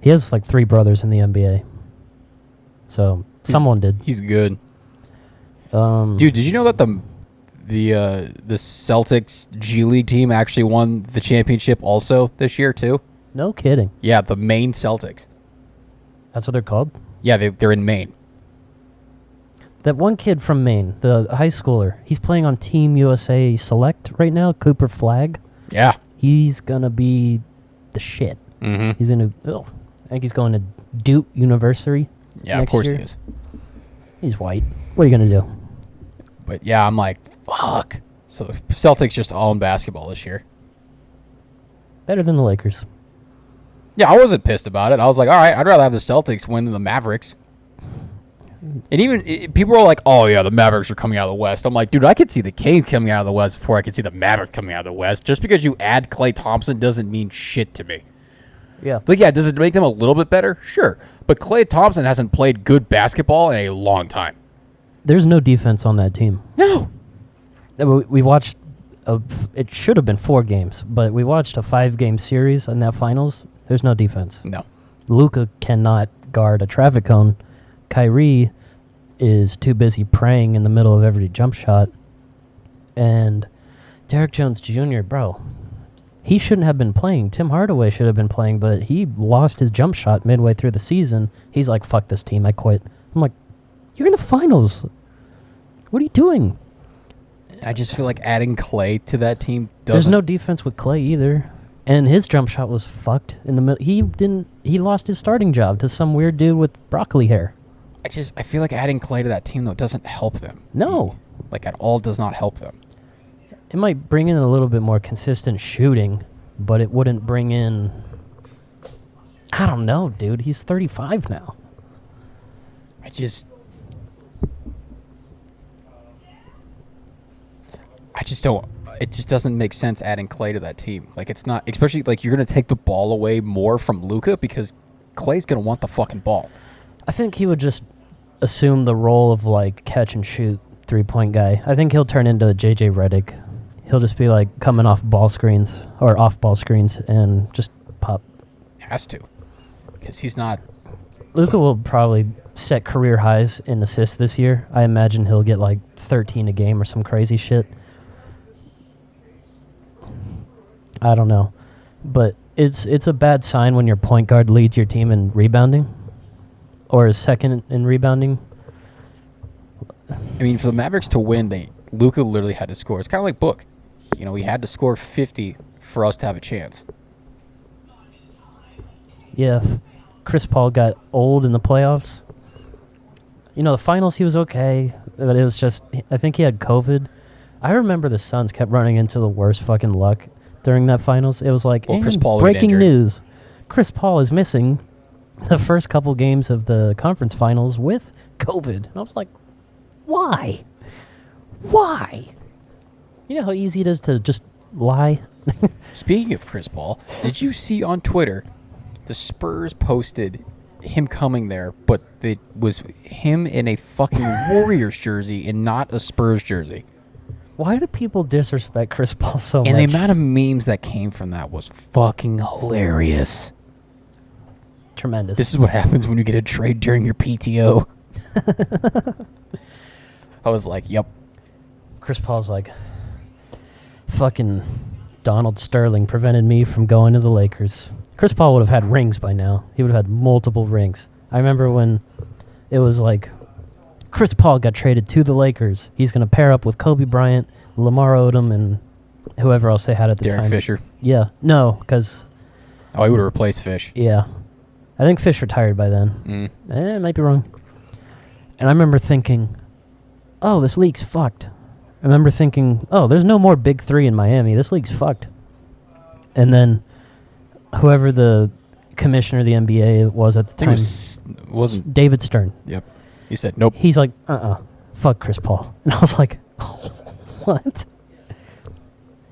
He has, like, 3 brothers in the NBA. So, someone did. He's good. Dude, did you know that the Celtics G League team actually won the championship also this year too? No kidding. Yeah, the Maine Celtics. That's what they're called? Yeah, they're in Maine. That one kid from Maine, the high schooler, he's playing on Team USA Select right now, Cooper Flagg. Yeah. He's going to be the shit. Mm-hmm. He's going to, I think he's going to Duke University. Yeah, of next course year. he is. He's white. What are you going to do? But yeah, I'm like, fuck. So the Celtics just own basketball this year. Better than the Lakers. Yeah, I wasn't pissed about it. I was like, all right, I'd rather have the Celtics win than the Mavericks. And even people are like, oh, yeah, the Mavericks are coming out of the West. I'm like, dude, I could see the Kings coming out of the West before I could see the Mavericks coming out of the West. Just because you add Klay Thompson doesn't mean shit to me. Yeah. Like, yeah, does it make them a little bit better? Sure. But Klay Thompson hasn't played good basketball in a long time. There's no defense on that team. No. We watched, it should have been 4 games, but we watched a 5-game series in that finals. There's no defense. No. Luka cannot guard a traffic cone. Kyrie is too busy praying in the middle of every jump shot. And Derrick Jones Jr., bro, he shouldn't have been playing. Tim Hardaway should have been playing, but he lost his jump shot midway through the season. He's like, fuck this team, I quit. I'm like, you're in the finals. What are you doing? I just feel like adding Klay to that team doesn't. There's no defense with Klay either. And his jump shot was fucked in the middle. He lost his starting job to some weird dude with broccoli hair. I feel like adding Klay to that team, though, doesn't help them. No. Like, at all does not help them. It might bring in a little bit more consistent shooting, but it wouldn't bring in... I don't know, dude. He's 35 now. I just don't. It just doesn't make sense adding Klay to that team. Like, it's not, especially like you're gonna take the ball away more from Luka because Klay's gonna want the fucking ball. I think he would just assume the role of like catch and shoot 3-point guy. I think he'll turn into JJ Redick. He'll just be like coming off ball screens or off ball screens and just pop. Has to, because he's not. Luka will probably set career highs in assists this year. I imagine he'll get like 13 a game or some crazy shit. I don't know. But it's a bad sign when your point guard leads your team in rebounding or is second in rebounding. I mean, for the Mavericks to win, Luka literally had to score. It's kind of like Book. You know, he had to score 50 for us to have a chance. Yeah. Chris Paul got old in the playoffs. You know, the finals he was okay. But it was just, I think he had COVID. I remember the Suns kept running into the worst fucking luck during that finals. It was like, Well, Chris "And Paul would get breaking injured." news. Chris Paul is missing the first couple games of the conference finals with COVID." And I was like, why? Why? You know how easy it is to just lie? Speaking of Chris Paul, did you see on Twitter the Spurs posted him coming there, but it was him in a fucking Warriors jersey and not a Spurs jersey? Why do people disrespect Chris Paul so much? And the amount of memes that came from that was fucking hilarious. Tremendous. This is what happens when you get a trade during your PTO. I was like, yep. Chris Paul's like, fucking Donald Sterling prevented me from going to the Lakers. Chris Paul would have had rings by now. He would have had multiple rings. I remember when it was like, Chris Paul got traded to the Lakers. He's going to pair up with Kobe Bryant, Lamar Odom, and whoever else they had at the Derek time. Fisher. Yeah. No, because... Oh, he would have replaced Fish. Yeah. I think Fish retired by then. I might be wrong. And I remember thinking, oh, this league's fucked. I remember thinking, oh, there's no more big three in Miami. This league's fucked. And then whoever the commissioner of the NBA was at the time... wasn't... David Stern. Yep. He said, nope. He's like, fuck Chris Paul. And I was like, what?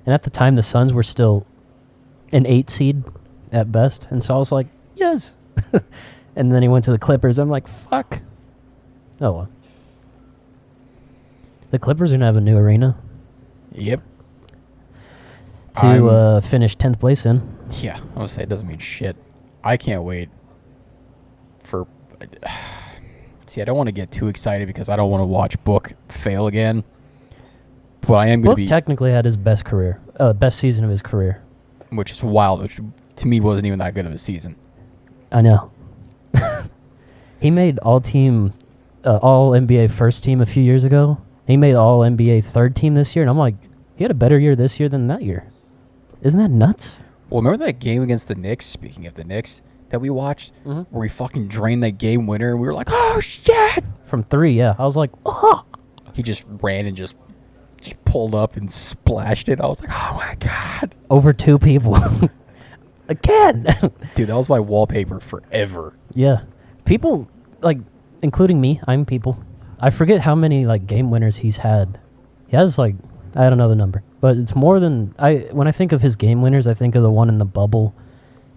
And at the time, the Suns were still an 8 seed at best. And so I was like, yes. And then he went to the Clippers. I'm like, fuck. Oh, well. The Clippers are going to have a new arena Yep. to finish 10th place in. Yeah, I would say it doesn't mean shit. I can't wait for... See, I don't want to get too excited because I don't want to watch Book fail again. But I am going Book to be... technically had his best season of his career. Which is wild, which to me wasn't even that good of a season. I know. He made all-NBA first team a few years ago. He made all-NBA third team this year. And I'm like, he had a better year this year than that year. Isn't that nuts? Well, remember that game against the Knicks, speaking of the Knicks, that we watched? Mm-hmm. Where we fucking drained that game winner, and we were like, oh, shit! From 3, yeah. I was like, oh! He just ran and just pulled up and splashed it. I was like, oh, my God. Over 2 people. Again! Dude, that was my wallpaper forever. Yeah. People, like, including me, I'm people. I forget how many, like, game winners he's had. He has, like, I don't know the number. But it's more than... When I think of his game winners, I think of the one in the bubble.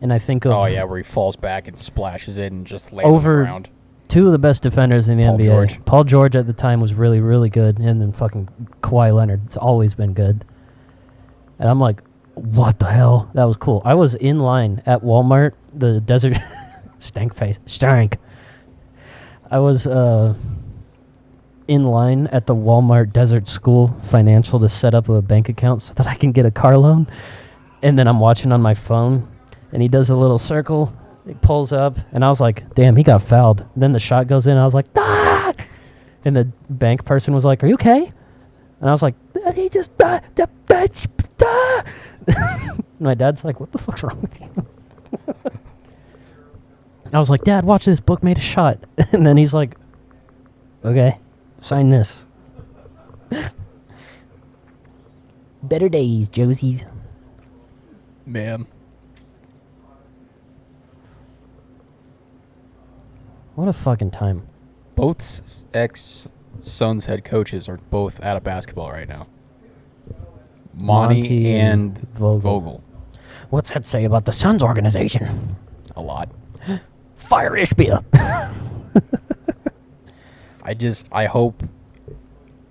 And I think of... Oh, yeah, where he falls back and splashes it and just lays on the ground. 2 of the best defenders in the Paul NBA. George. Paul George at the time was really, really good. And then fucking Kawhi Leonard. It's always been good. And I'm like, what the hell? That was cool. I was in line at Walmart, the desert... Stank face. Stank. I was in line at the Walmart Desert School Financial to set up a bank account so that I can get a car loan. And then I'm watching on my phone, and he does a little circle. He pulls up, and I was like, damn, he got fouled. Then the shot goes in, I was like, ah! And the bank person was like, are you okay? And I was like, he just... My dad's like, what the fuck's wrong with you? I was like, Dad, watch this. Book made a shot. And then he's like, okay, sign this. Better days, Josies. Man. What a fucking time. Both ex-Suns head coaches are both out of basketball right now. Monty and Vogel. What's that say about the Suns organization? A lot. Fire Ishbia.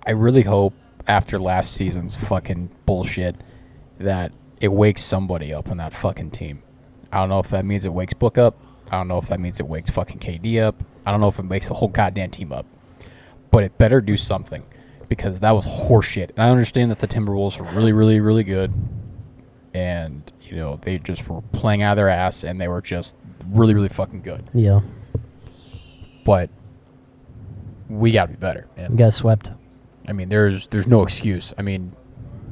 I really hope after last season's fucking bullshit that it wakes somebody up on that fucking team. I don't know if that means it wakes Book up. I don't know if that means it wakes fucking KD up. I don't know if it makes the whole goddamn team up. But it better do something because that was horseshit. And I understand that the Timberwolves were really, really, really good. And, you know, they just were playing out of their ass and they were just really, really fucking good. Yeah. But we got to be better. We And got swept. I mean, there's no excuse. I mean,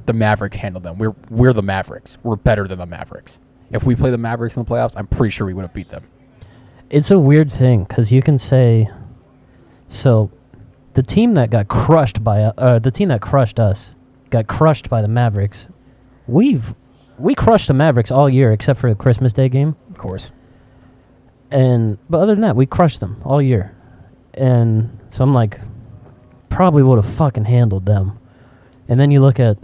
the Mavericks handled them. We're the Mavericks. We're better than the Mavericks. If we play the Mavericks in the playoffs, I'm pretty sure we would have beat them. It's a weird thing because you can say, so the team that got crushed by the team that crushed us got crushed by the Mavericks. We crushed the Mavericks all year except for the Christmas Day game. Of course. But other than that, we crushed them all year. And so I'm like, probably would have fucking handled them. And then you look at,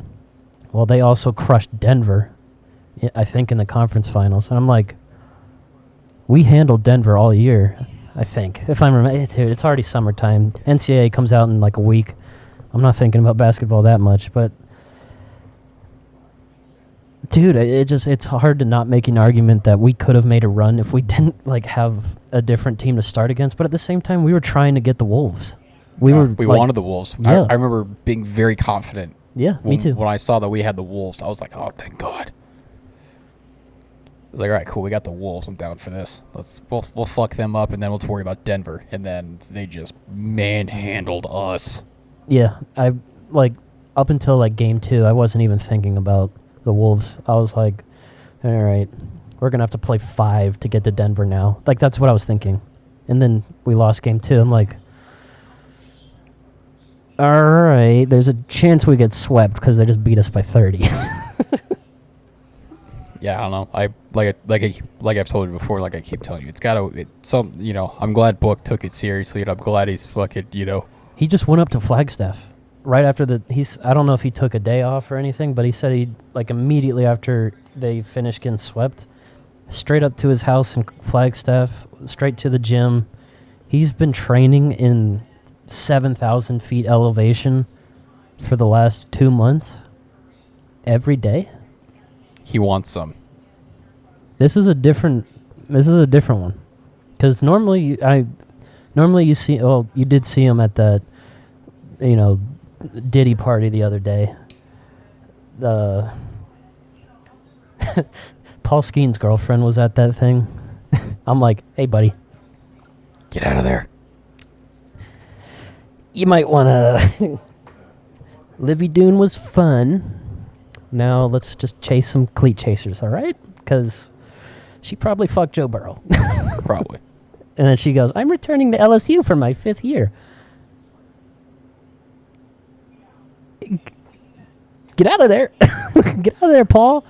well, they also crushed Denver, I think, in the conference finals. And I'm like, we handled Denver all year, I think. If I'm remembering, it's already summertime. NCAA comes out in like a week. I'm not thinking about basketball that much, but dude, it's hard to not make an argument that we could have made a run if we didn't like have a different team to start against. But at the same time, we were trying to get the Wolves. We wanted the Wolves. Yeah. I remember being very confident. Yeah, me too. When I saw that we had the Wolves, I was like, oh, thank God. I was like, all right, cool, we got the Wolves. I'm down for this. We'll fuck them up, and then we'll worry about Denver. And then they just manhandled us. Yeah, I like up until like game 2, I wasn't even thinking about the Wolves. I was like, all right, we're gonna have to play 5 to get to Denver now. Like that's what I was thinking. And then we lost game 2. I'm like, all right, there's a chance we get swept because they just beat us by 30. Yeah, I don't know. I like I've told you before. Like I keep telling you, I'm glad Book took it seriously, and I'm glad he's fucking. He just went up to Flagstaff right after I don't know if he took a day off or anything, but he said he like immediately after they finished getting swept, straight up to his house in Flagstaff, straight to the gym. He's been training in 7,000 feet elevation for the last 2 months every day. He wants some. This is a different one, because normally you see. Well, you did see him at that, Diddy party the other day. The Paul Skeen's girlfriend was at that thing. I'm like, hey, buddy, get out of there. You might want to. Livy Dune was fun. Now let's just chase some cleat chasers, all right? Because she probably fucked Joe Burrow. Probably. And then she goes, I'm returning to LSU for my 5th year. Get out of there. Get out of there, Paul.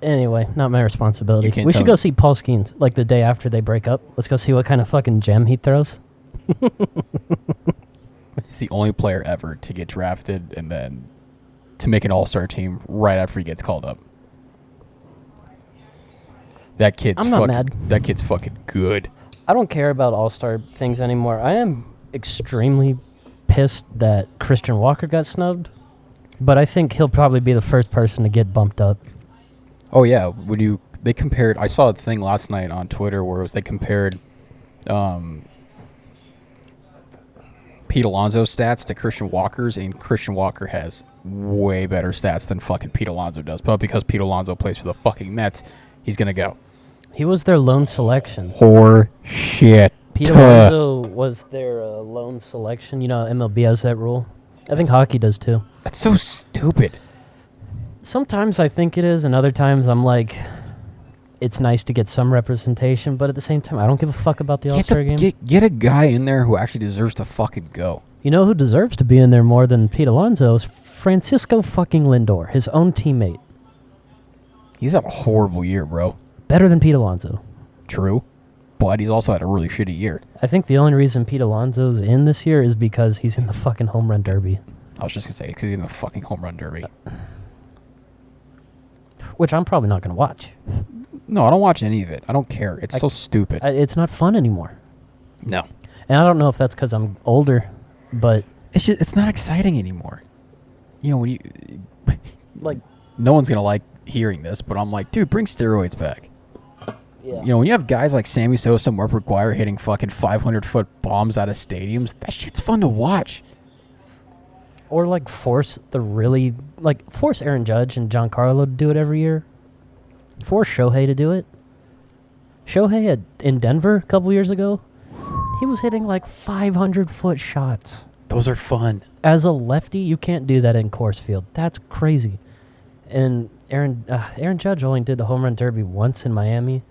Anyway, not my responsibility. We should go see Paul Skeens like the day after they break up. Let's go see what kind of fucking gem he throws. He's the only player ever to get drafted and then to make an all-star team right after he gets called up. I'm not mad. That kid's fucking good. I don't care about all-star things anymore. I am extremely pissed that Christian Walker got snubbed, but I think he'll probably be the first person to get bumped up. Oh yeah, they compared. I saw a thing last night on Twitter where they compared Pete Alonso's stats to Christian Walker's, and Christian Walker has way better stats than fucking Pete Alonso does. But because Pete Alonso plays for the fucking Mets, he's gonna go. He was their lone selection. Horseshit. shit. Pete Alonso was their lone selection. MLB has that rule. I think hockey does too. That's so stupid. Sometimes I think it is, and other times I'm like, it's nice to get some representation, but at the same time, I don't give a fuck about the All-Star game. Get a guy in there who actually deserves to fucking go. You know who deserves to be in there more than Pete Alonso is Francisco fucking Lindor, his own teammate. He's had a horrible year, bro. Better than Pete Alonso. True, but he's also had a really shitty year. I think the only reason Pete Alonso's in this year is because he's in the fucking home run derby. I was just going to say, because he's in the fucking home run derby. Which I'm probably not going to watch. No, I don't watch any of it. I don't care. It's so stupid. It's not fun anymore. No. And I don't know if that's because I'm older, but... It's not exciting anymore. When you... like... No one's going to like hearing this, but I'm like, dude, bring steroids back. Yeah. When you have guys like Sammy Sosa and Mark McGwire hitting fucking 500-foot bombs out of stadiums, that shit's fun to watch. Or, force Aaron Judge and Giancarlo to do it every year. Force Shohei to do it. Shohei in Denver a couple years ago, he was hitting 500-foot shots. Those are fun. As a lefty, you can't do that in Coors Field. That's crazy. And Aaron Judge only did the home run derby once in Miami.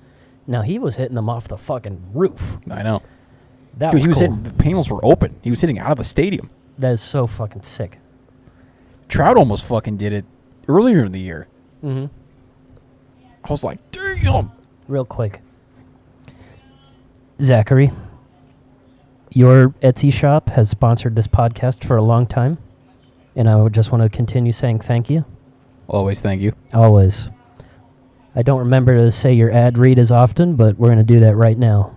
Now, he was hitting them off the fucking roof. I know. That Dude, was cool. the panels were open. He was hitting out of the stadium. That is so fucking sick. Trout almost fucking did it earlier in the year. Mm-hmm. I was like, damn. Real quick. Zachary, your Etsy shop has sponsored this podcast for a long time, and I would just want to continue saying thank you. Always thank you. Always. I don't remember to say your ad read as often, but we're going to do that right now.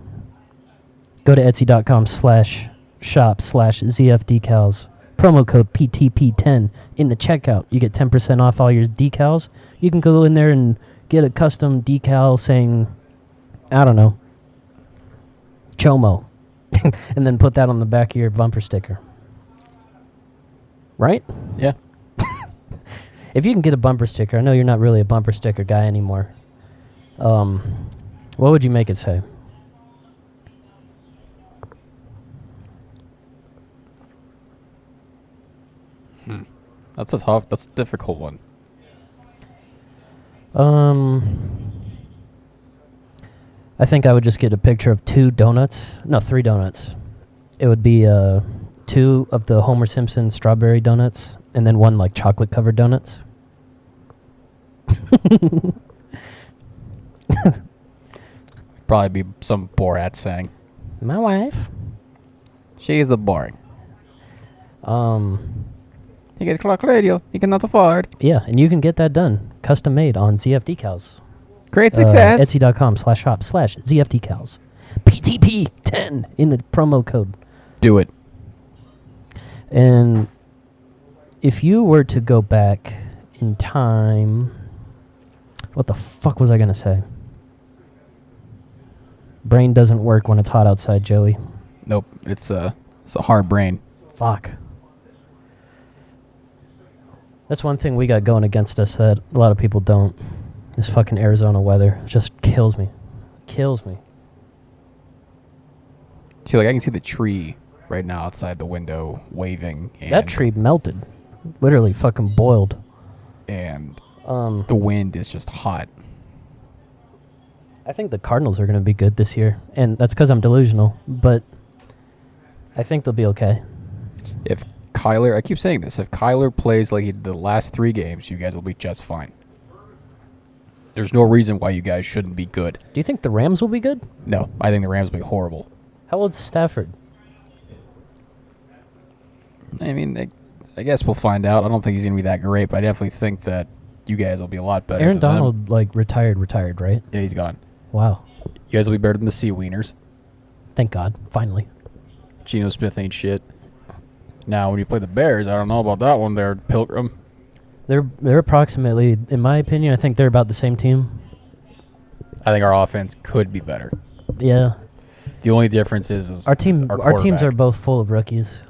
Go to etsy.com/shop/ZFDecals. Promo code PTP10 in the checkout. You get 10% off all your decals. You can go in there and get a custom decal saying, I don't know, Chomo. And then put that on the back of your bumper sticker. Right? Yeah. If you can get a bumper sticker, I know you're not really a bumper sticker guy anymore. What would you make it say? That's a difficult one. I think I would just get a picture of 3 donuts. It would be 2 of the Homer Simpson strawberry donuts, and then 1 like chocolate covered donuts. Probably be some Borat saying. My wife. She is a boring. He gets clock radio. He cannot afford. Yeah, and you can get that done. Custom made on ZF Decals. Great success. Etsy.com/shop/ZF Decals. PTP10 in the promo code. Do it. And if you were to go back in time, what the fuck was I going to say? Brain doesn't work when it's hot outside, Joey. Nope. It's a hard brain. Fuck. That's one thing we got going against us that a lot of people don't. This fucking Arizona weather just kills me. Kills me. See, like I can see the tree right now outside the window waving. And That tree melted. Literally fucking boiled. And the wind is just hot. I think the Cardinals are going to be good this year. And that's because I'm delusional. But I think they'll be okay. If Kyler, I keep saying this, if Kyler plays like he did the last 3 games, you guys will be just fine. There's no reason why you guys shouldn't be good. Do you think the Rams will be good? No, I think the Rams will be horrible. How old's Stafford? I mean, I guess we'll find out. I don't think he's going to be that great, but I definitely think that you guys will be a lot better. Aaron than them. Donald, like, retired, right? Yeah, he's gone. Wow. You guys will be better than the Sea Wieners. Thank God. Finally. Geno Smith ain't shit. Now, when you play the Bears, I don't know about that one there, Pilgrim. They're approximately, in my opinion, I think they're about the same team. I think our offense could be better. Yeah. The only difference is Our teams quarterback. are both full of rookies.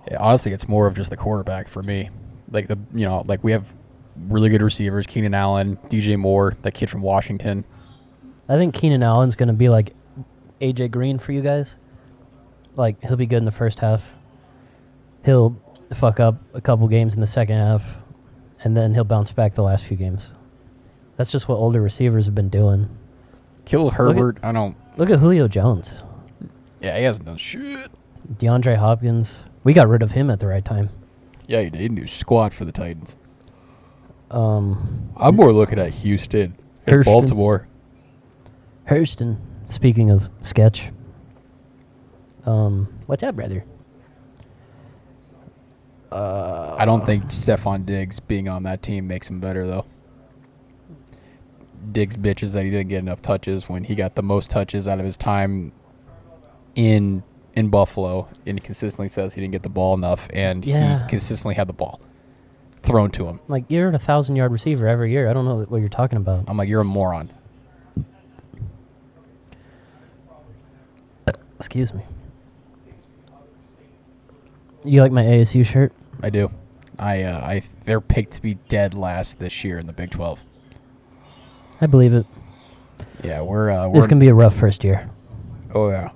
Yeah, honestly, it's more of just the quarterback for me. Like we have really good receivers: Keenan Allen, DJ Moore, that kid from Washington. I think Keenan Allen's going to be like AJ Green for you guys. Like, he'll be good in the first half. He'll fuck up a couple games in the second half, and then he'll bounce back the last few games. That's just what older receivers have been doing. Kill Herbert. I don't. Look at Julio Jones. Yeah, he hasn't done shit. DeAndre Hopkins. We got rid of him at the right time. Yeah, he didn't do squat for the Titans. I'm more looking at Houston and Hurston. Baltimore. Hurston. Speaking of sketch. What's up, brother? I don't think Stephon Diggs being on that team makes him better, though. Diggs bitches that he didn't get enough touches when he got the most touches out of his time in Buffalo, and he consistently says he didn't get the ball enough, and he consistently had the ball thrown to him. Like, you're a 1,000-yard receiver every year. I don't know what you're talking about. I'm like, you're a moron. Excuse me. You like my ASU shirt? I do. They're picked to be dead last this year in the Big 12. I believe it. Yeah, we're It's going to be a rough first year. Oh, yeah.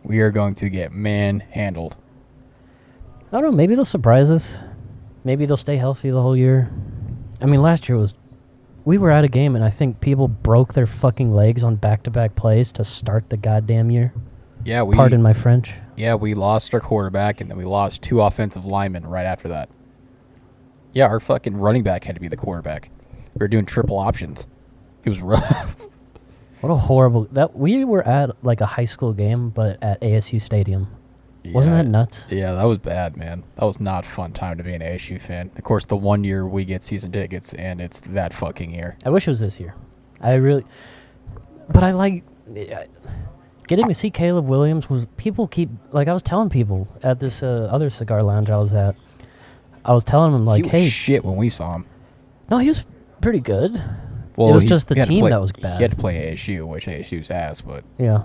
We are going to get manhandled. I don't know. Maybe they'll surprise us. Maybe they'll stay healthy the whole year. I mean, last year we were at a game, and I think people broke their fucking legs on back-to-back plays to start the goddamn year. Yeah, Pardon my French. Yeah, we lost our quarterback, and then we lost 2 offensive linemen right after that. Yeah, our fucking running back had to be the quarterback. We were doing triple options. It was rough. What a horrible... We were at like a high school game, but at ASU Stadium. Wasn't that nuts? Yeah, that was bad, man. That was not a fun time to be an ASU fan. Of course, the 1 year we get season tickets, and it's that fucking year. I wish it was this year. But I like... Getting to see Caleb Williams was... People keep... Like, I was telling people at this other cigar lounge I was at, I was telling them, like, he was hey... shit when we saw him. No, he was pretty good. Well, it was just the team that was bad. He had to play ASU, which ASU's ass, but... Yeah.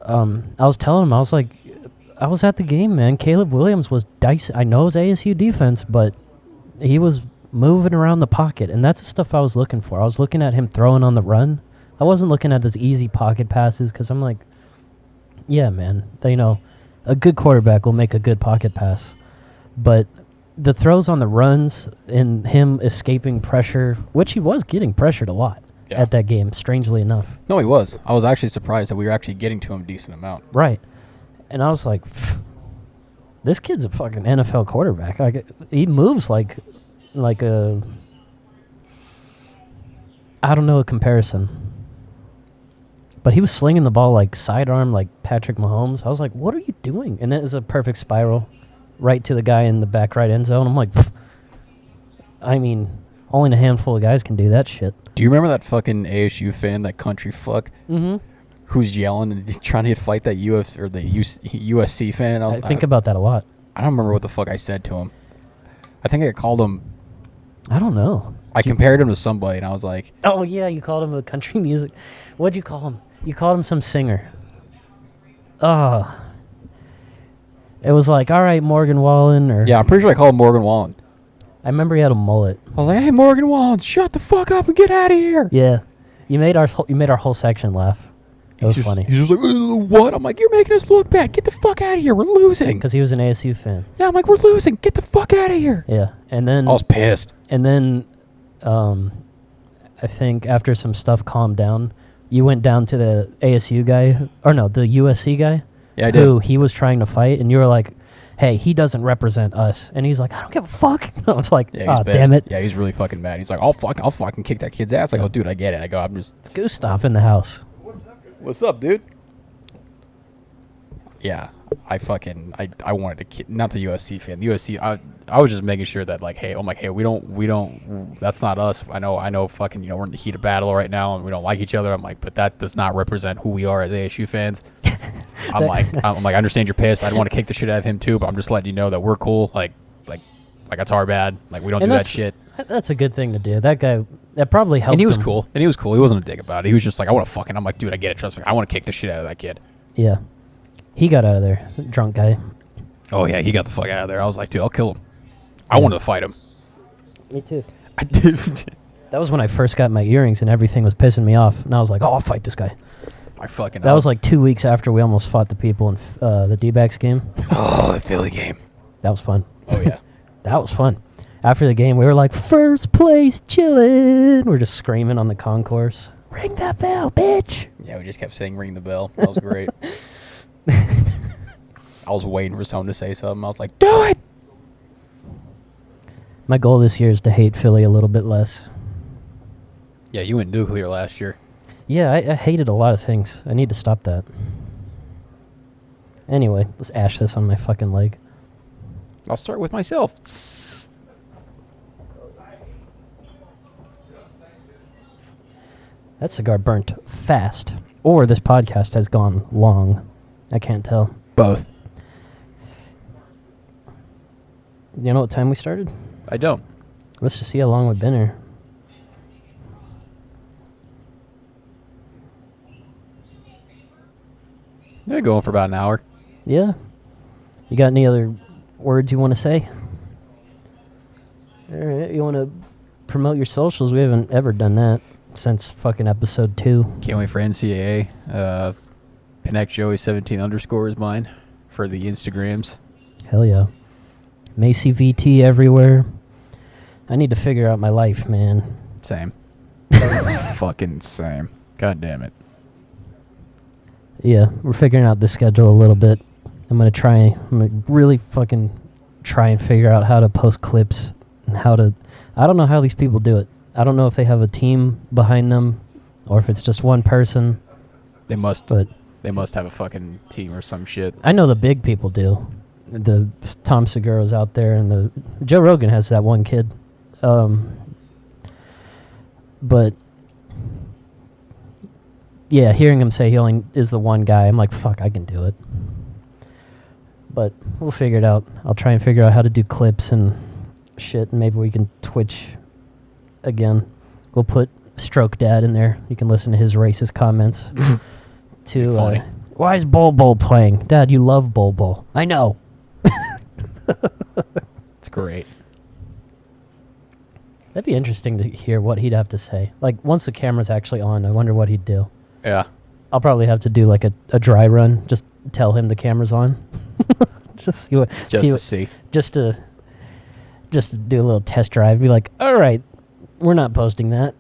I was telling him, I was like... I was at the game, man. Caleb Williams was dicey. I know it's ASU defense, but he was moving around the pocket, and that's the stuff I was looking for. I was looking at him throwing on the run. I wasn't looking at those easy pocket passes because I'm like, yeah, man. A good quarterback will make a good pocket pass. But the throws on the runs and him escaping pressure, which he was getting pressured a lot at that game, strangely enough. No, he was. I was actually surprised that we were actually getting to him a decent amount. Right. And I was like, this kid's a fucking NFL quarterback. Like, he moves like a, I don't know a comparison. But he was slinging the ball like sidearm, like Patrick Mahomes. I was like, what are you doing? And it was a perfect spiral right to the guy in the back right end zone. I'm like, I mean, only a handful of guys can do that shit. Do you remember that fucking ASU fan, that country fuck? Mm-hmm. Who's yelling and trying to fight that USC fan? I think about that a lot. I don't remember what the fuck I said to him. I think I called him... I don't know. I compared him to somebody, and I was like... Oh, yeah, you called him a country music. What'd you call him? You called him some singer. Oh. It was like, all right, Morgan Wallen, or... Yeah, I'm pretty sure I called him Morgan Wallen. I remember he had a mullet. I was like, hey, Morgan Wallen, shut the fuck up and get out of here. Yeah. You made our whole section laugh. It was funny. He's just like, what? I'm like, you're making us look bad. Get the fuck out of here. We're losing. Because he was an ASU fan. Yeah, I'm like, we're losing. Get the fuck out of here. Yeah. And then... I was pissed. And then, I think after some stuff calmed down, you went down to the ASU guy, or no, the USC guy. Yeah, I did. Who he was trying to fight, and you were like, hey, he doesn't represent us. And he's like, I don't give a fuck. I was like, oh, damn it. Yeah, he's really fucking mad. He's like, I'll fucking kick that kid's ass. I go, dude, I get it. I go, I'm just... It's Gustav in the house. What's up, dude? Yeah, I wanted to not the USC fan. The USC, I was just making sure that we don't, that's not us. I know fucking, we're in the heat of battle right now and we don't like each other. I'm like, but that does not represent who we are as ASU fans. I'm like, I understand you're pissed. I'd want to kick the shit out of him too, but I'm just letting you know that we're cool. Like that's our bad. Like, we don't do that shit. That's a good thing to do. That guy, that probably helped him. And he was cool. He wasn't a dick about it. He was just like, I want to fucking, I'm like, dude, I get it. Trust me. I want to kick the shit out of that kid. Yeah. He got out of there, drunk guy. Oh, yeah, he got the fuck out of there. I was like, dude, I'll kill him. I wanted to fight him. Me too. I did. That was when I first got my earrings and everything was pissing me off. And I was like, oh, I'll fight this guy. That was like 2 weeks after we almost fought the people in the D-backs game. Oh, the Philly game. That was fun. Oh, yeah. That was fun. After the game, we were like, first place chillin'. We're just screaming on the concourse. Ring that bell, bitch. Yeah, we just kept saying ring the bell. That was great. I was waiting for someone to say something. I was like, do it! My goal this year is to hate Philly a little bit less. Yeah, you went nuclear last year. Yeah, I hated a lot of things. I need to stop that. Anyway, let's ash this on my fucking leg. I'll start with myself. That cigar burnt fast. Or this podcast has gone long. I can't tell. Both. You know what time we started? I don't. Let's just see how long we've been here. They're going for about an hour. Yeah. You got any other words you want to say? All right. You want to promote your socials? We haven't ever done that since fucking episode 2. Can't wait for NCAA. Connect Joey 17 underscore is mine for the Instagrams. Hell yeah. Macy VT everywhere. I need to figure out my life, man. Same. Fucking same. God damn it. Yeah, we're figuring out the schedule a little bit. I'm gonna really fucking try and figure out how to post clips and how to. I don't know how these people do it. I don't know if they have a team behind them, or if it's just one person. They must. But They must have a fucking team or some shit. I know the big people do. The Tom Segura's out there, and the Joe Rogan has that one kid. But yeah, hearing him say he only is the one guy, I'm like, fuck, I can do it. But we'll figure it out. I'll try and figure out how to do clips and shit, and maybe we can Twitch again. We'll put Stroke Dad in there. You can listen to his racist comments. Funny. Why is Bol Bol playing? Dad, you love Bol Bol. I know. It's great. That'd be interesting to hear what he'd have to say. Like, once the camera's actually on, I wonder what he'd do. Yeah. I'll probably have to do, like, a dry run. Just tell him the camera's on. Just see what... Just to do a little test drive. Be like, all right, we're not posting that.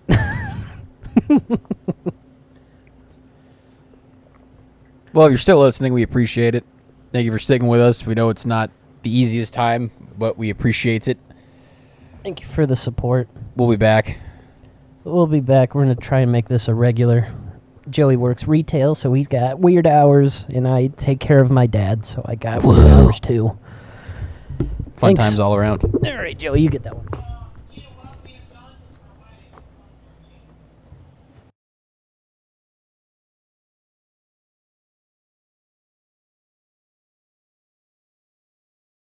Well, if you're still listening, we appreciate it. Thank you for sticking with us. We know it's not the easiest time, but we appreciate it. Thank you for the support. We'll be back. We'll be back. We're going to try and make this a regular. Joey works retail, so he's got weird hours, and I take care of my dad, so I got weird hours too. Fun times all around. All right, Joey, you get that one.